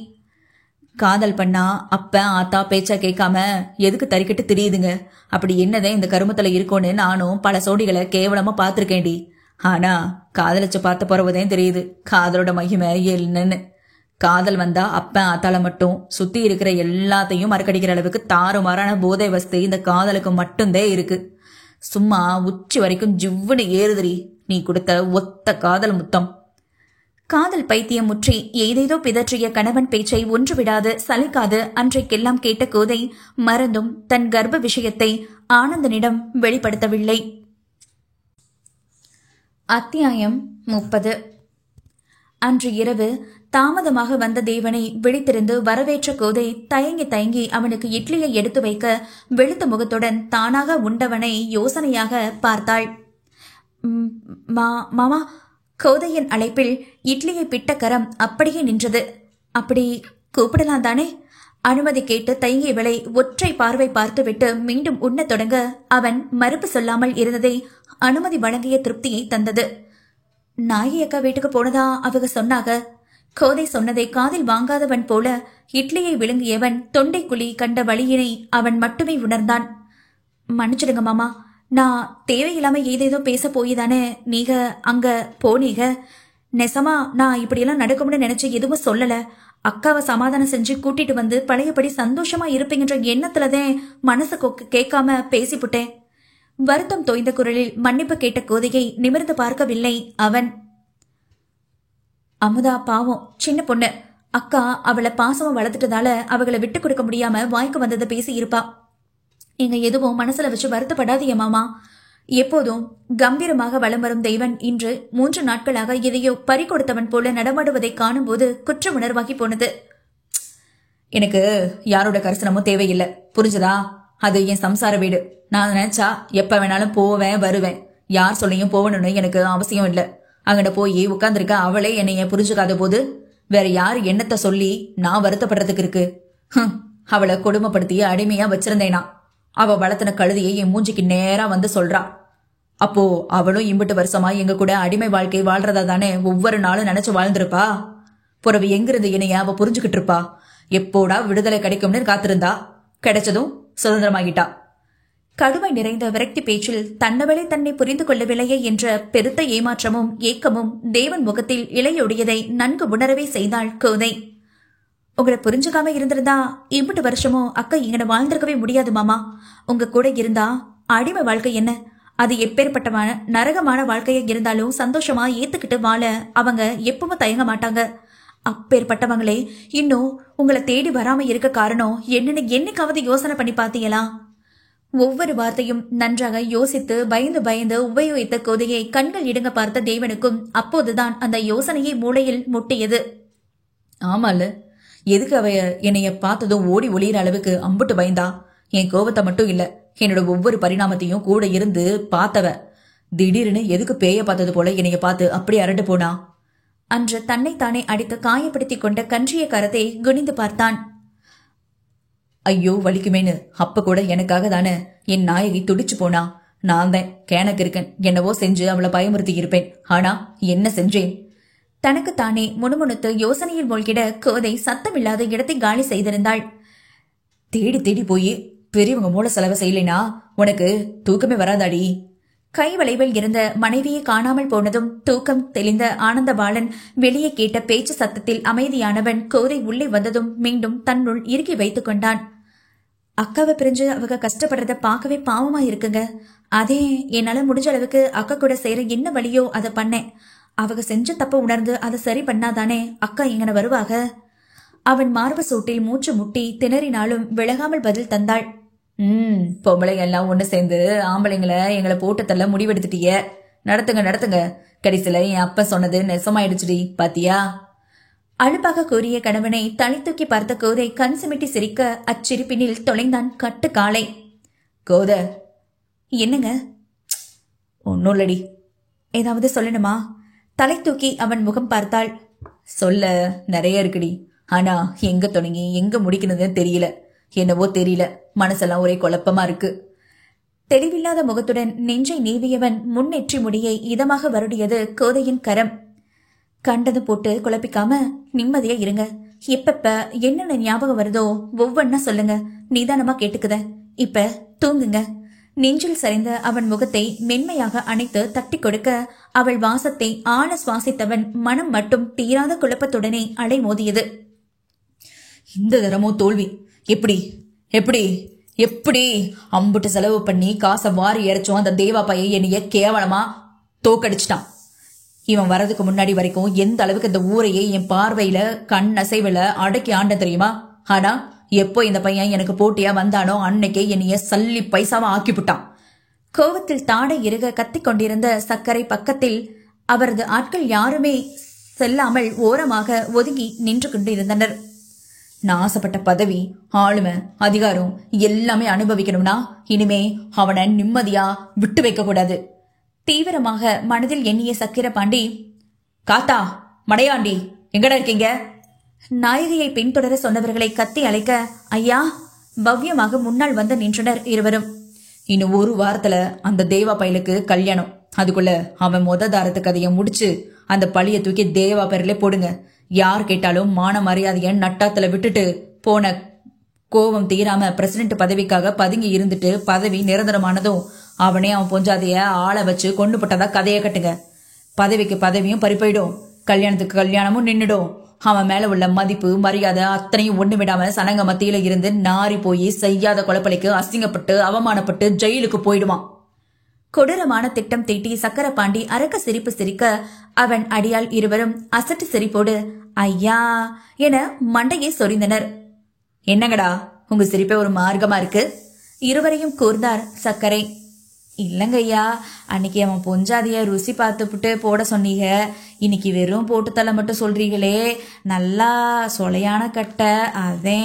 காதல் பண்ணா அப்ப ஆத்தா பேச்சா கேட்காம எதுக்கு தறிக்கிட்டு திரியுதுங்க? அப்படி என்னதான் இந்த கருமத்துல இருக்கோன்னு நானும் பல சோடிகளை கேவலமா பாத்திருக்கேன்டி. ஆனா காதலிச்சு பார்த்து போறவதையும் தெரியுது காதலோட மகிமை என்னன்னு. காதல் வந்தா அப்ப ஆத்தால மட்டும் சுத்தி இருக்கிற எல்லாத்தையும் மறக்கடிக்கிற அளவுக்கு தாறுமாறான போதை வஸ்து இந்த காதலுக்கு மட்டும்தான் இருக்கு. சும்மா உச்சி வரைக்கும் ஜிவ்வுன்னு ஏறுதுரி நீ கொடுத்த ஒத்த காதல் முத்தம். காதல் பைத்தியம் முற்றி ஏதேதோ பிதற்றிய கணவன் பேச்சை ஒன்று விடாது சலிக்காது அன்றைக்கெல்லாம் கேட்ட கோதை மறந்தும் தன் கர்ப்ப விஷயத்தை ஆனந்தனிடம் வெளிப்படுத்தவில்லை. அத்தியாயம் 30. அன்று இரவு தாமதமாக வந்த தேவனை விழித்திருந்து வரவேற்ற கோதை தயங்கி தயங்கி அவனுக்கு இட்லியை எடுத்து வைக்க வெளுத்த முகத்துடன் தானாக உண்டவனை யோசனையாக பார்த்தாள். மாமா. கோதையின் அழைப்பில் இட்லியை பிட்ட கரம் அப்படியே நின்றது. அப்படி கூப்பிடலாம் தானே? அனுமதி கேட்டு தயங்கியவளை ஒற்றை பார்வை பார்த்துவிட்டு மீண்டும் உண்ணத் தொடங்க அவன் மறுப்பு சொல்லாமல் இருந்ததை அனுமதி வழங்கிய திருப்தியை தந்தது. நாயகி அக்கா வீட்டுக்கு போனதா அவங்க சொன்னாக. கோதை சொன்னதை காதில் வாங்காதவன் போல இட்லியை விழுங்கியவன் தொண்டைக்குழி கண்ட வழியினை அவன் மட்டுமே உணர்ந்தான். மன்னிச்சிடுங்க மாமா, நான் தேவையில்லாம ஏதேதோ பேச போய்தானே நீங்க அங்க போனீங்க. நெசமா நான் இப்படியெல்லாம் நடக்கும்னு நினைச்சு எதுவும் சொல்லல. அக்காவை சமாதானம் செஞ்சு கூட்டிட்டு வந்து பழையபடி சந்தோஷமா இருப்பீங்கன்ற எண்ணத்துலதான் மனசு கேட்காம பேசிப்புட்டேன். வருத்தம் தோய்ந்த குரலில் மன்னிப்பு கேட்ட கோதையை நிமிர்ந்து பார்க்கவில்லை அவன். அமுதா பாவம் சின்ன பொண்ணு. அக்கா அவளை பாசமா வளர்த்துட்டதால அவளை விட்டு கொடுக்க முடியாம வாய்க்கு வந்ததை பேசி இருப்பா. நீங்க எதுவும் மனசுல வச்சு வருத்தப்படாதீங்க மாமா. எப்போதும் கம்பீரமாக வலம் வரும் தெய்வன் இன்று 3 நாட்களாக எதையோ பறி கொடுத்தவன் போல நடமாடுவதை காணும் போது குற்ற உணர்வாகி போனது. எனக்கு யாரோட கரிசனமும் தேவையில்லை, புரிஞ்சதா? அது என் சம்சார வீடு. நான் நினைச்சா எப்ப வேணாலும் போவேன் வருவேன். யார் சொல்லியும் போகணும்னு எனக்கு அவசியம் இல்லை. அங்கட போய் உட்கார்ந்துருக்க அவளே என்னைய புரிஞ்சுக்காத போது வேற யாரு என்னத்தை சொல்லி நான் வருத்தப்படுறதுக்கு இருக்கு? அவளை கொடுமைப்படுத்தி அடிமையா வச்சிருந்தேனா? அவ வளர்த்தன கழுதியை என் மூஞ்சிக்கு நேரா வந்து சொல்றா. அப்போ அவளும் இம்பிட்டு வருஷமா எங்க கூட அடிமை வாழ்க்கை வாழ்றதா தானே ஒவ்வொரு நாளும் நினைச்சு வாழ்ந்திருப்பா. புறவு எங்கிருந்து என்னைய அவ புரிஞ்சுக்கிட்டு இருப்பா. எப்போடா விடுதலை கிடைக்கும்னு காத்திருந்தா. கிடைச்சதும் சுதந்திரமாகிட்டா. கடுமை நிறைந்த விரக்தி பேச்சில் தன்னவளே தன்னை புரிந்து கொள்ளவில்லையே என்ற பெருத்த ஏமாற்றமும் ஏக்கமும் தேவன் முகத்தில் இலையொடியதை நன்கு உணரவே செய்தாள் கோதை. உங்களை புரிஞ்சுக்காம இருந்திருந்தா இம்பிட்டு வருஷமும் அக்கா இங்கன வாழ்ந்திருக்கவே முடியாது மாமா. உங்க கூட இருந்தா அடிமை வாழ்க்கை என்ன, அது எப்பேற்பட்டமான நரகமான வாழ்க்கையா இருந்தாலும் சந்தோஷமா ஏத்துக்கிட்டு வாழ அவங்க எப்பவும் தயங்க மாட்டாங்க. அப்பேற்பட்டவங்களே இன்னும் உங்களை தேடி வராம இருக்க காரணம் என்னன்னு என்னைக்காவது யோசனை பண்ணி பாத்தீங்களா? ஒவ்வொரு வார்த்தையும் நன்றாக யோசித்து பயந்து பயந்து உபயோகித்த கோதையை கண்கள் இடுங்க பார்த்த தேவனுக்கும் அப்போதுதான் அந்த யோசனையை மூளையில் முட்டியது. ஆமால, எதுக்கு அவ என்னைய பார்த்ததும் ஓடி ஒளியிற அளவுக்கு அம்புட்டு பயந்தா? என் கோபத்தை மட்டும் இல்ல, என்னோட ஒவ்வொரு பரிணாமத்தையும் கூட இருந்து பார்த்தவ திடீர்னு எதுக்கு பேய பார்த்தது போல என்னைய பார்த்து அப்படி அரண்டு போனா? அன்று தன்னைத்தானே அடித்து காயப்படுத்தி கொண்ட கன்றிய கரத்தை குனிந்து பார்த்தான். ஐயோ வலிக்குமேனு அப்ப கூட எனக்காக தானே என் நாயகி துடிச்சு போனா. நான் தான் கேனக்கு இருக்கேன், என்னவோ செஞ்சு அவளை பயமுறுத்தி இருப்பேன். ஆனா என்ன செஞ்சேன்? தனக்குத்தானே முணுமுணுத்து யோசனையில் மூழ்கிட கோதை சத்தமில்லாத இடத்தை காலி செய்திருந்தாள். தேடி தேடி போய் பெரியவங்க மூல செலவை செய்யலைனா உனக்கு தூக்கமே வராதாடி. கை வளைவில் இருந்த மனைவியை காணாமல் போனதும் தூக்கம் தெளிந்த ஆனந்தபாலன் வெளியே கேட்ட பேச்சு சத்தத்தில் அமைதியானவன் கோதை உள்ளே வந்ததும் மீண்டும் தன்னுள் இறுக்கி வைத்துக் கொண்டான். அக்காவை பிரிஞ்சு அவங்க கஷ்டப்படுறத பார்க்கவே பாவமா இருக்குங்க. அதே என்னால முடிஞ்ச அளவுக்கு அக்கா கூட செய்யற என்ன வழியோ அதை பண்ணேன். அவங்க செஞ்ச தப்ப உணர்ந்து அதை சரி பண்ணாதானே அக்கா இங்கன வருவாக. அவன் மார்பு சூட்டில் மூச்சு முட்டி திணறினாலும் விலகாமல் பதில் தந்தாள். பொம்பளைங்க எல்லாம் ஒண்ணு சேர்ந்து ஆம்பளைங்களை எங்களை போட்டு தள்ள முடிவெடுத்துட்டிய. நடத்துங்க நடத்துங்க. கடைசியில என் அப்ப சொன்னது நெசமாயிடுச்சுடி பாத்தியா. அழுப்பாக கூறிய கணவனை தலை தூக்கி பார்த்த கோதை கண் சிமிட்டி சிரிக்க அச்சிரிப்பினில் தொலைந்தான் கட்டு காலை. கோத என்னங்க? ஒன்னும் இல்லடி. ஏதாவது சொல்லணுமா? தலை தூக்கி அவன் முகம் பார்த்தாள். சொல்ல நிறைய இருக்குடி. ஆனா எங்க தொடங்கி எங்க முடிக்கணும்னு தெரியல. என்னவோ தெரியல, மனசெல்லாம் ஒரே குழப்பமா இருக்கு. தெளிவில்லாத முகத்துடன் நெஞ்சை நீவியவன் முன்னெற்றி முடியை இதமாக வருடியது கோதையின் கரம். கண்டது போட்டு குழப்பிக்காம நிம்மதியா இருங்க. எப்பப்ப என்னென்ன ஞாபகம் வருதோ ஒவ்வொன்னா சொல்லுங்க. நிதானமா கேட்டுக்குத. இப்ப தூங்குங்க. நெஞ்சில் சரிந்த அவன் முகத்தை மென்மையாக அணைத்து தட்டி கொடுக்க அவள் வாசத்தை ஆழ சுவாசித்தவன் மனம் மட்டும் தீராத குழப்பத்துடனே அலை மோதியது. இந்த தரமோ தோல்வி. எப்படி எப்படி எப்படி அம்புட்டு செலவு பண்ணி காசை வாரி இறைச்சோம் அந்த தேவா பையன் என்னைய கேவலமா தோக்கடிச்சிட்டான். இவன் வரதுக்கு முன்னாடி வரைக்கும் எந்த அளவுக்கு இந்த ஊரையே என் பார்வையில கண் அசைவுல அடக்கி ஆண்ட தெரியுமா. ஆனா எப்போ இந்த பையன் எனக்கு போட்டியா வந்தானோ அன்னைக்கே என்னைய சல்லி பைசாவா ஆக்கிவிட்டான். கோவத்தில் தாடை இறுக கத்திக் கொண்டிருந்த சக்கரை பக்கத்தில் அவரது ஆட்கள் யாருமே செல்லாமல் ஓரமாக ஒதுங்கி நின்று கொண்டிருந்தனர். நான் ஆசைப்பட்ட பதவி, ஆளுமை, அதிகாரம் எல்லாமே அனுபவிக்கணும்னா இனிமே அவனை நிம்மதியா விட்டு வைக்க கூடாது. தீவிரமாக மனதில் எண்ணிய சக்கிரபாண்டி, காத்தா மடையாண்டி எங்கடா இருக்கீங்க? நாயகியை பின்தொடர சொன்னவர்களை கத்தி அழைக்க, ஐயா பவ்யமாக முன்னால் வந்து நின்றனர் இருவரும். இன்னும் ஒரு வாரத்துல அந்த தேவா பயலுக்கு கல்யாணம். அதுக்குள்ள அவன் தாரத்து கதையை முடிச்சு அந்த பழிய தூக்கி தேவா பேர்ல போடுங்க. யார் கேட்டாலும் மான மரியாதைய நட்டாத்துல விட்டுட்டு போன கோவம் தீராம பிரசிடென்ட் பதவிக்காக பதுங்கி இருந்துட்டு பதவி நிரந்தரமானதும் அவனே அவன் பொஞ்சாதைய ஆளை வச்சு கொண்டு போட்டதா கதையை கட்டுங்க. பதவிக்கு பதவியும் பறிப்போயிடும், கல்யாணத்துக்கு கல்யாணமும் நின்னுடும். அவன் மேல உள்ள மதிப்பு மரியாதை அத்தனையும் ஒண்ணு விடாம சனங்க மத்தியில இருந்து நாரி போய் செய்யாத கொலைப்பலைக்கு அசிங்கப்பட்டு அவமானப்பட்டு ஜெயிலுக்கு போயிடுவான். கொடூரமான திட்டம் தீட்டி சக்கரபாண்டி அரக்க சிரிப்பு சிரிக்க அவன் அடியால் இருவரும் அசட்டு சிரிப்போடு ஐயா என மண்டையை சொரிந்தனர். என்னங்கடா உங்க சிரிப்பே ஒரு மார்க்கமா இருக்கு? இருவரையும் கூர்ந்தார் சக்கரை. இல்லங்க ஐயா, அன்னைக்கு அவன் பொஞ்சாதிய ருசி பார்த்துப்புட்டு போட சொன்னீங்க. இன்னைக்கு வெறும் போட்டு தலை மட்டும் சொல்றீங்களே, நல்லா சொலையான கட்ட. அதே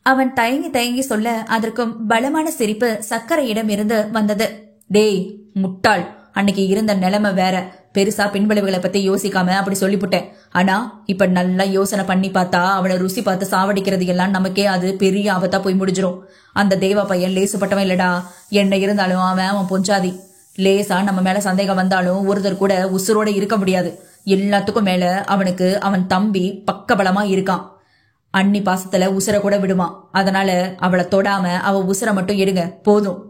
அவன் தயங்கி தயங்கி சொல்ல அதற்கும் பலமான சிரிப்பு சக்கரையிடம் இருந்து வந்தது. டேய் முட்டாள், அன்னைக்கு இருந்த நிலைமை வேற. பெருசா பின்விளைவுகளை பத்தி யோசிக்காம அப்படி சொல்லிப்புட்டேன். ஆனா இப்ப நல்லா யோசனை பண்ணி பார்த்தா அவனை ருசி பார்த்து சாவடிக்கிறது எல்லாம் நமக்கே அது பெரிய ஆபத்தா போய் முடிஞ்சிரும். அந்த தேவா பையன் லேசுப்பட்டவன் இல்லடா. என்ன இருந்தாலும் அவன் பொஞ்சாதி. லேசா நம்ம மேல சந்தேகம் வந்தாலும் ஒருத்தர் கூட உசுரோட இருக்க முடியாது. எல்லாத்துக்கும் மேல அவனுக்கு அவன் தம்பி பக்கபலமா இருக்கான். அண்ணி பாசத்துல உசுர கூட விடுவான். அதனால அவளை தொடாம அவ உசுர மட்டும் எடுங்க போதும்.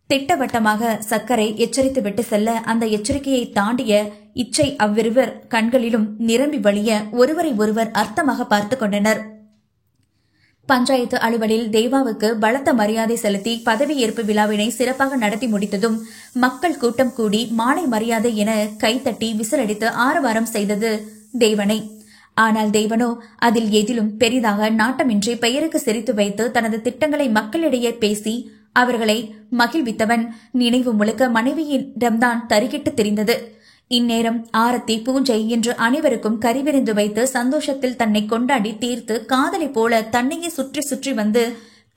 திட்டவட்டமாக சக்கரை எச்சரித்து விட்டு செல்ல அந்த எச்சரிக்கையை தாண்டிய இச்சை அவ்விருவர் கண்களிலும் நிரம்பி வழிய ஒருவரை ஒருவர் அர்த்தமாக பார்த்து கொண்டனர். பஞ்சாயத்து அலுவலில் தேவாவுக்கு பலத்த மரியாதை செலுத்தி பதவியேற்பு விழாவினை சிறப்பாக நடத்தி முடித்ததும் மக்கள் கூட்டம் கூடி மாலை மரியாதை என கைத்தட்டி விசிலடித்து ஆரவாரம் செய்தது தேவனை. ஆனால் தேவனோ அதில் எதிலும் பெரிதாக நாட்டமின்றி பெயருக்கு சிரித்து வைத்து தனது திட்டங்களை மக்களிடையே பேசி அவர்களை மகிழ்வித்தவன் நினைவு முழுக்க மனைவியிடம்தான் தறிக்கிட்டு தெரிந்தது. இந்நேரம் ஆரத்தி பூஜை என்று அனைவருக்கும் கறிவிருந்து வைத்து சந்தோஷத்தில் தன்னை கொண்டாடி தீர்த்து காதலை போல தன்னையே சுற்றி சுற்றி வந்து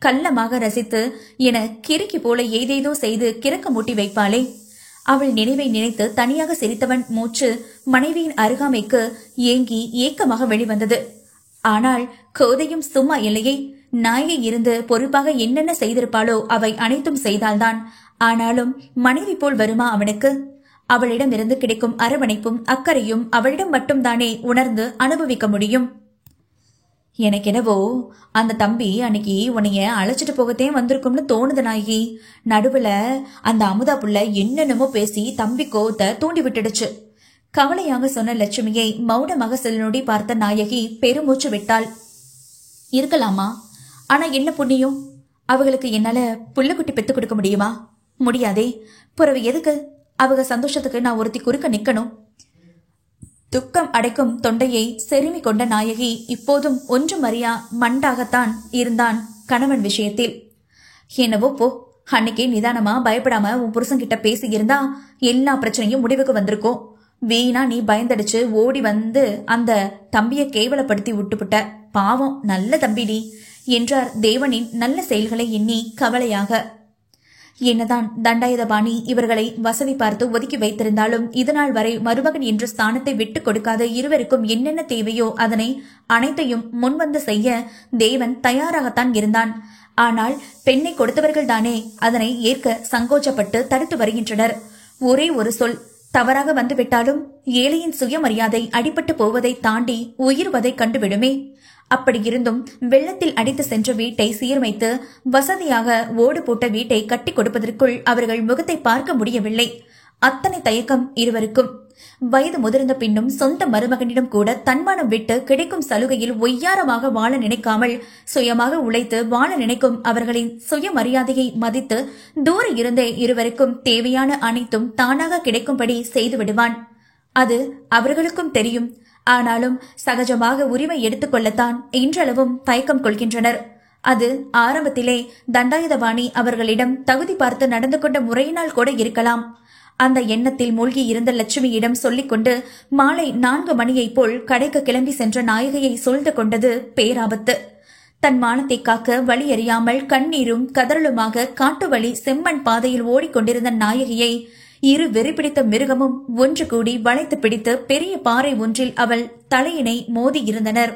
கள்ளமாக ரசித்து என கிறுக்கி போல ஏதேதோ செய்து கிறக்க மூட்டி வைப்பாளே. அவள் நினைவை நினைத்து தனியாக சிரித்தவன் மூச்சு மனைவியின் அருகாமைக்கு ஏங்கி ஏக்கமாக வெளிவந்தது. ஆனால் கோதையும் சும்மா இல்லையே. நாயை இருந்து பொறுப்பாக என்னென்ன செய்திருப்பாளோ அவை அனைத்தும் செய்தால்தான். ஆனாலும் மனைவி போல் வருமா அவனுக்கு? அவளிடமிருந்து கிடைக்கும் அரவணைப்பும் அக்கறையும் அவளிடம் மட்டும்தானே உணர்ந்து அனுபவிக்க முடியும். எனக்கு என்னவோ அந்த தம்பி அன்னைக்கு உன்னைய அழைச்சிட்டு போகத்தே வந்திருக்கும்னு தோணுது நாயகி. நடுவுல அந்த அமுதா புள்ள என்னென்னமோ பேசி தம்பி கோவத்தை தூண்டி விட்டுடுச்சு. கவலையாக சொன்ன லட்சுமியை மௌனமாக சில நொடி பார்த்த நாயகி பெருமூச்சு விட்டாள். இருக்கலாமா, ஆனா என்ன புண்ணியம்? அவங்களுக்கு என்னால புள்ளக்குட்டி பெத்து கொடுக்க முடியுமா? முடியாதே. பிறகு எதுக்கு அவங்க சந்தோஷத்துக்கு நான் ஒருத்தி குறுக்க நிக்கணும்? துக்கம் அடைக்கும் தொண்டையை செருமி கொண்ட நாயகி இப்போதும் ஒன்றும் அறியா மண்டாகத்தான் இருந்தான் கணவன் விஷயத்தில். என்னவோ போ, அன்னைக்கே நிதானமா பயப்படாம உன் புருஷன்கிட்ட பேசி இருந்தா எல்லா பிரச்சனையும் முடிவுக்கு வந்திருக்கும். வீணா நீ பயந்தடிச்சு ஓடி வந்து அந்த தம்பியை கேவலப்படுத்தி விட்டுவிட்ட. பாவம், நல்ல தம்பிடி என்றார் தேவனின் நல்ல செயல்களை எண்ணி கவலையாக. என்னதான் தண்டாயுதபாணி இவர்களை வசதி பார்த்து ஒதுக்கி வைத்திருந்தாலும் இதுநாள் வரை மருமகன் என்ற ஸ்தானத்தை விட்டு கொடுக்காத இருவருக்கும் என்னென்ன தேவையோ அதனை அனைத்தையும் முன்வந்து செய்ய தேவன் தயாராகத்தான் இருந்தான். ஆனால் பெண்ணை கொடுத்தவர்கள் தானே அதனை ஏற்க சங்கோச்சப்பட்டு தடுத்து வருகின்றனர். ஒரே ஒரு சொல் தவறாக வந்துவிட்டாலும் ஏழையின் சுயமரியாதை அடிபட்டு போவதை தாண்டி உயிர்வதை கண்டுவிடுமே. அப்படி இருந்தும் வெள்ளத்தில் அடித்து சென்ற வீட்டை சீர்மைத்து வசதியாக ஓடு போட்ட வீட்டை கட்டி கொடுப்பதற்குள் அவர்கள் முகத்தை பார்க்க முடியவில்லை. அத்தனை தயக்கம் இருவருக்கும். வயது முதிர்ந்த பின்னும் சொந்த மருமகனிடம் கூட தன்மானம் விட்டு கிடைக்கும் சலுகையில் ஒய்யாரமாக வாழ நினைக்காமல் சுயமாக உழைத்து வாழ நினைக்கும் அவர்களின் சுயமரியாதையை மதித்து தூர இருந்தே இருவருக்கும் தேவையான அனைத்தும் தானாக கிடைக்கும்படி செய்து விடுவான். அது அவர்களுக்கும் தெரியும். ஆனாலும் சகஜமாக உரிமை எடுத்துக்கொள்ளத்தான் இன்றளவும் தயக்கம் கொள்கின்றனர். அது ஆரம்பத்திலே தண்டாயுதபாணி அவர்களிடம் தகுதி பார்த்து நடந்து கொண்ட முறையினால் கூட இருக்கலாம். அந்த எண்ணத்தில் மூழ்கி இருந்த லட்சுமியிடம் சொல்லிக்கொண்டு மாலை 4 மணியைப் போல் கடைக்கு கிளம்பி சென்ற நாயகியை சூழ்ந்து கொண்டது பேராபத்து. தன் மானத்தை காக்க வழி அறியாமல் கண்ணீரும் கதறலுமாக காட்டு வழி செம்மண் பாதையில் ஓடிக்கொண்டிருந்த நாயகியை இரு வெறிபிடித்த மிருகமும் ஒன்று கூடி வளைத்து பிடித்து பெரிய பாறை ஒன்றில் அவள் தலையினை மோதி இருந்தனர்.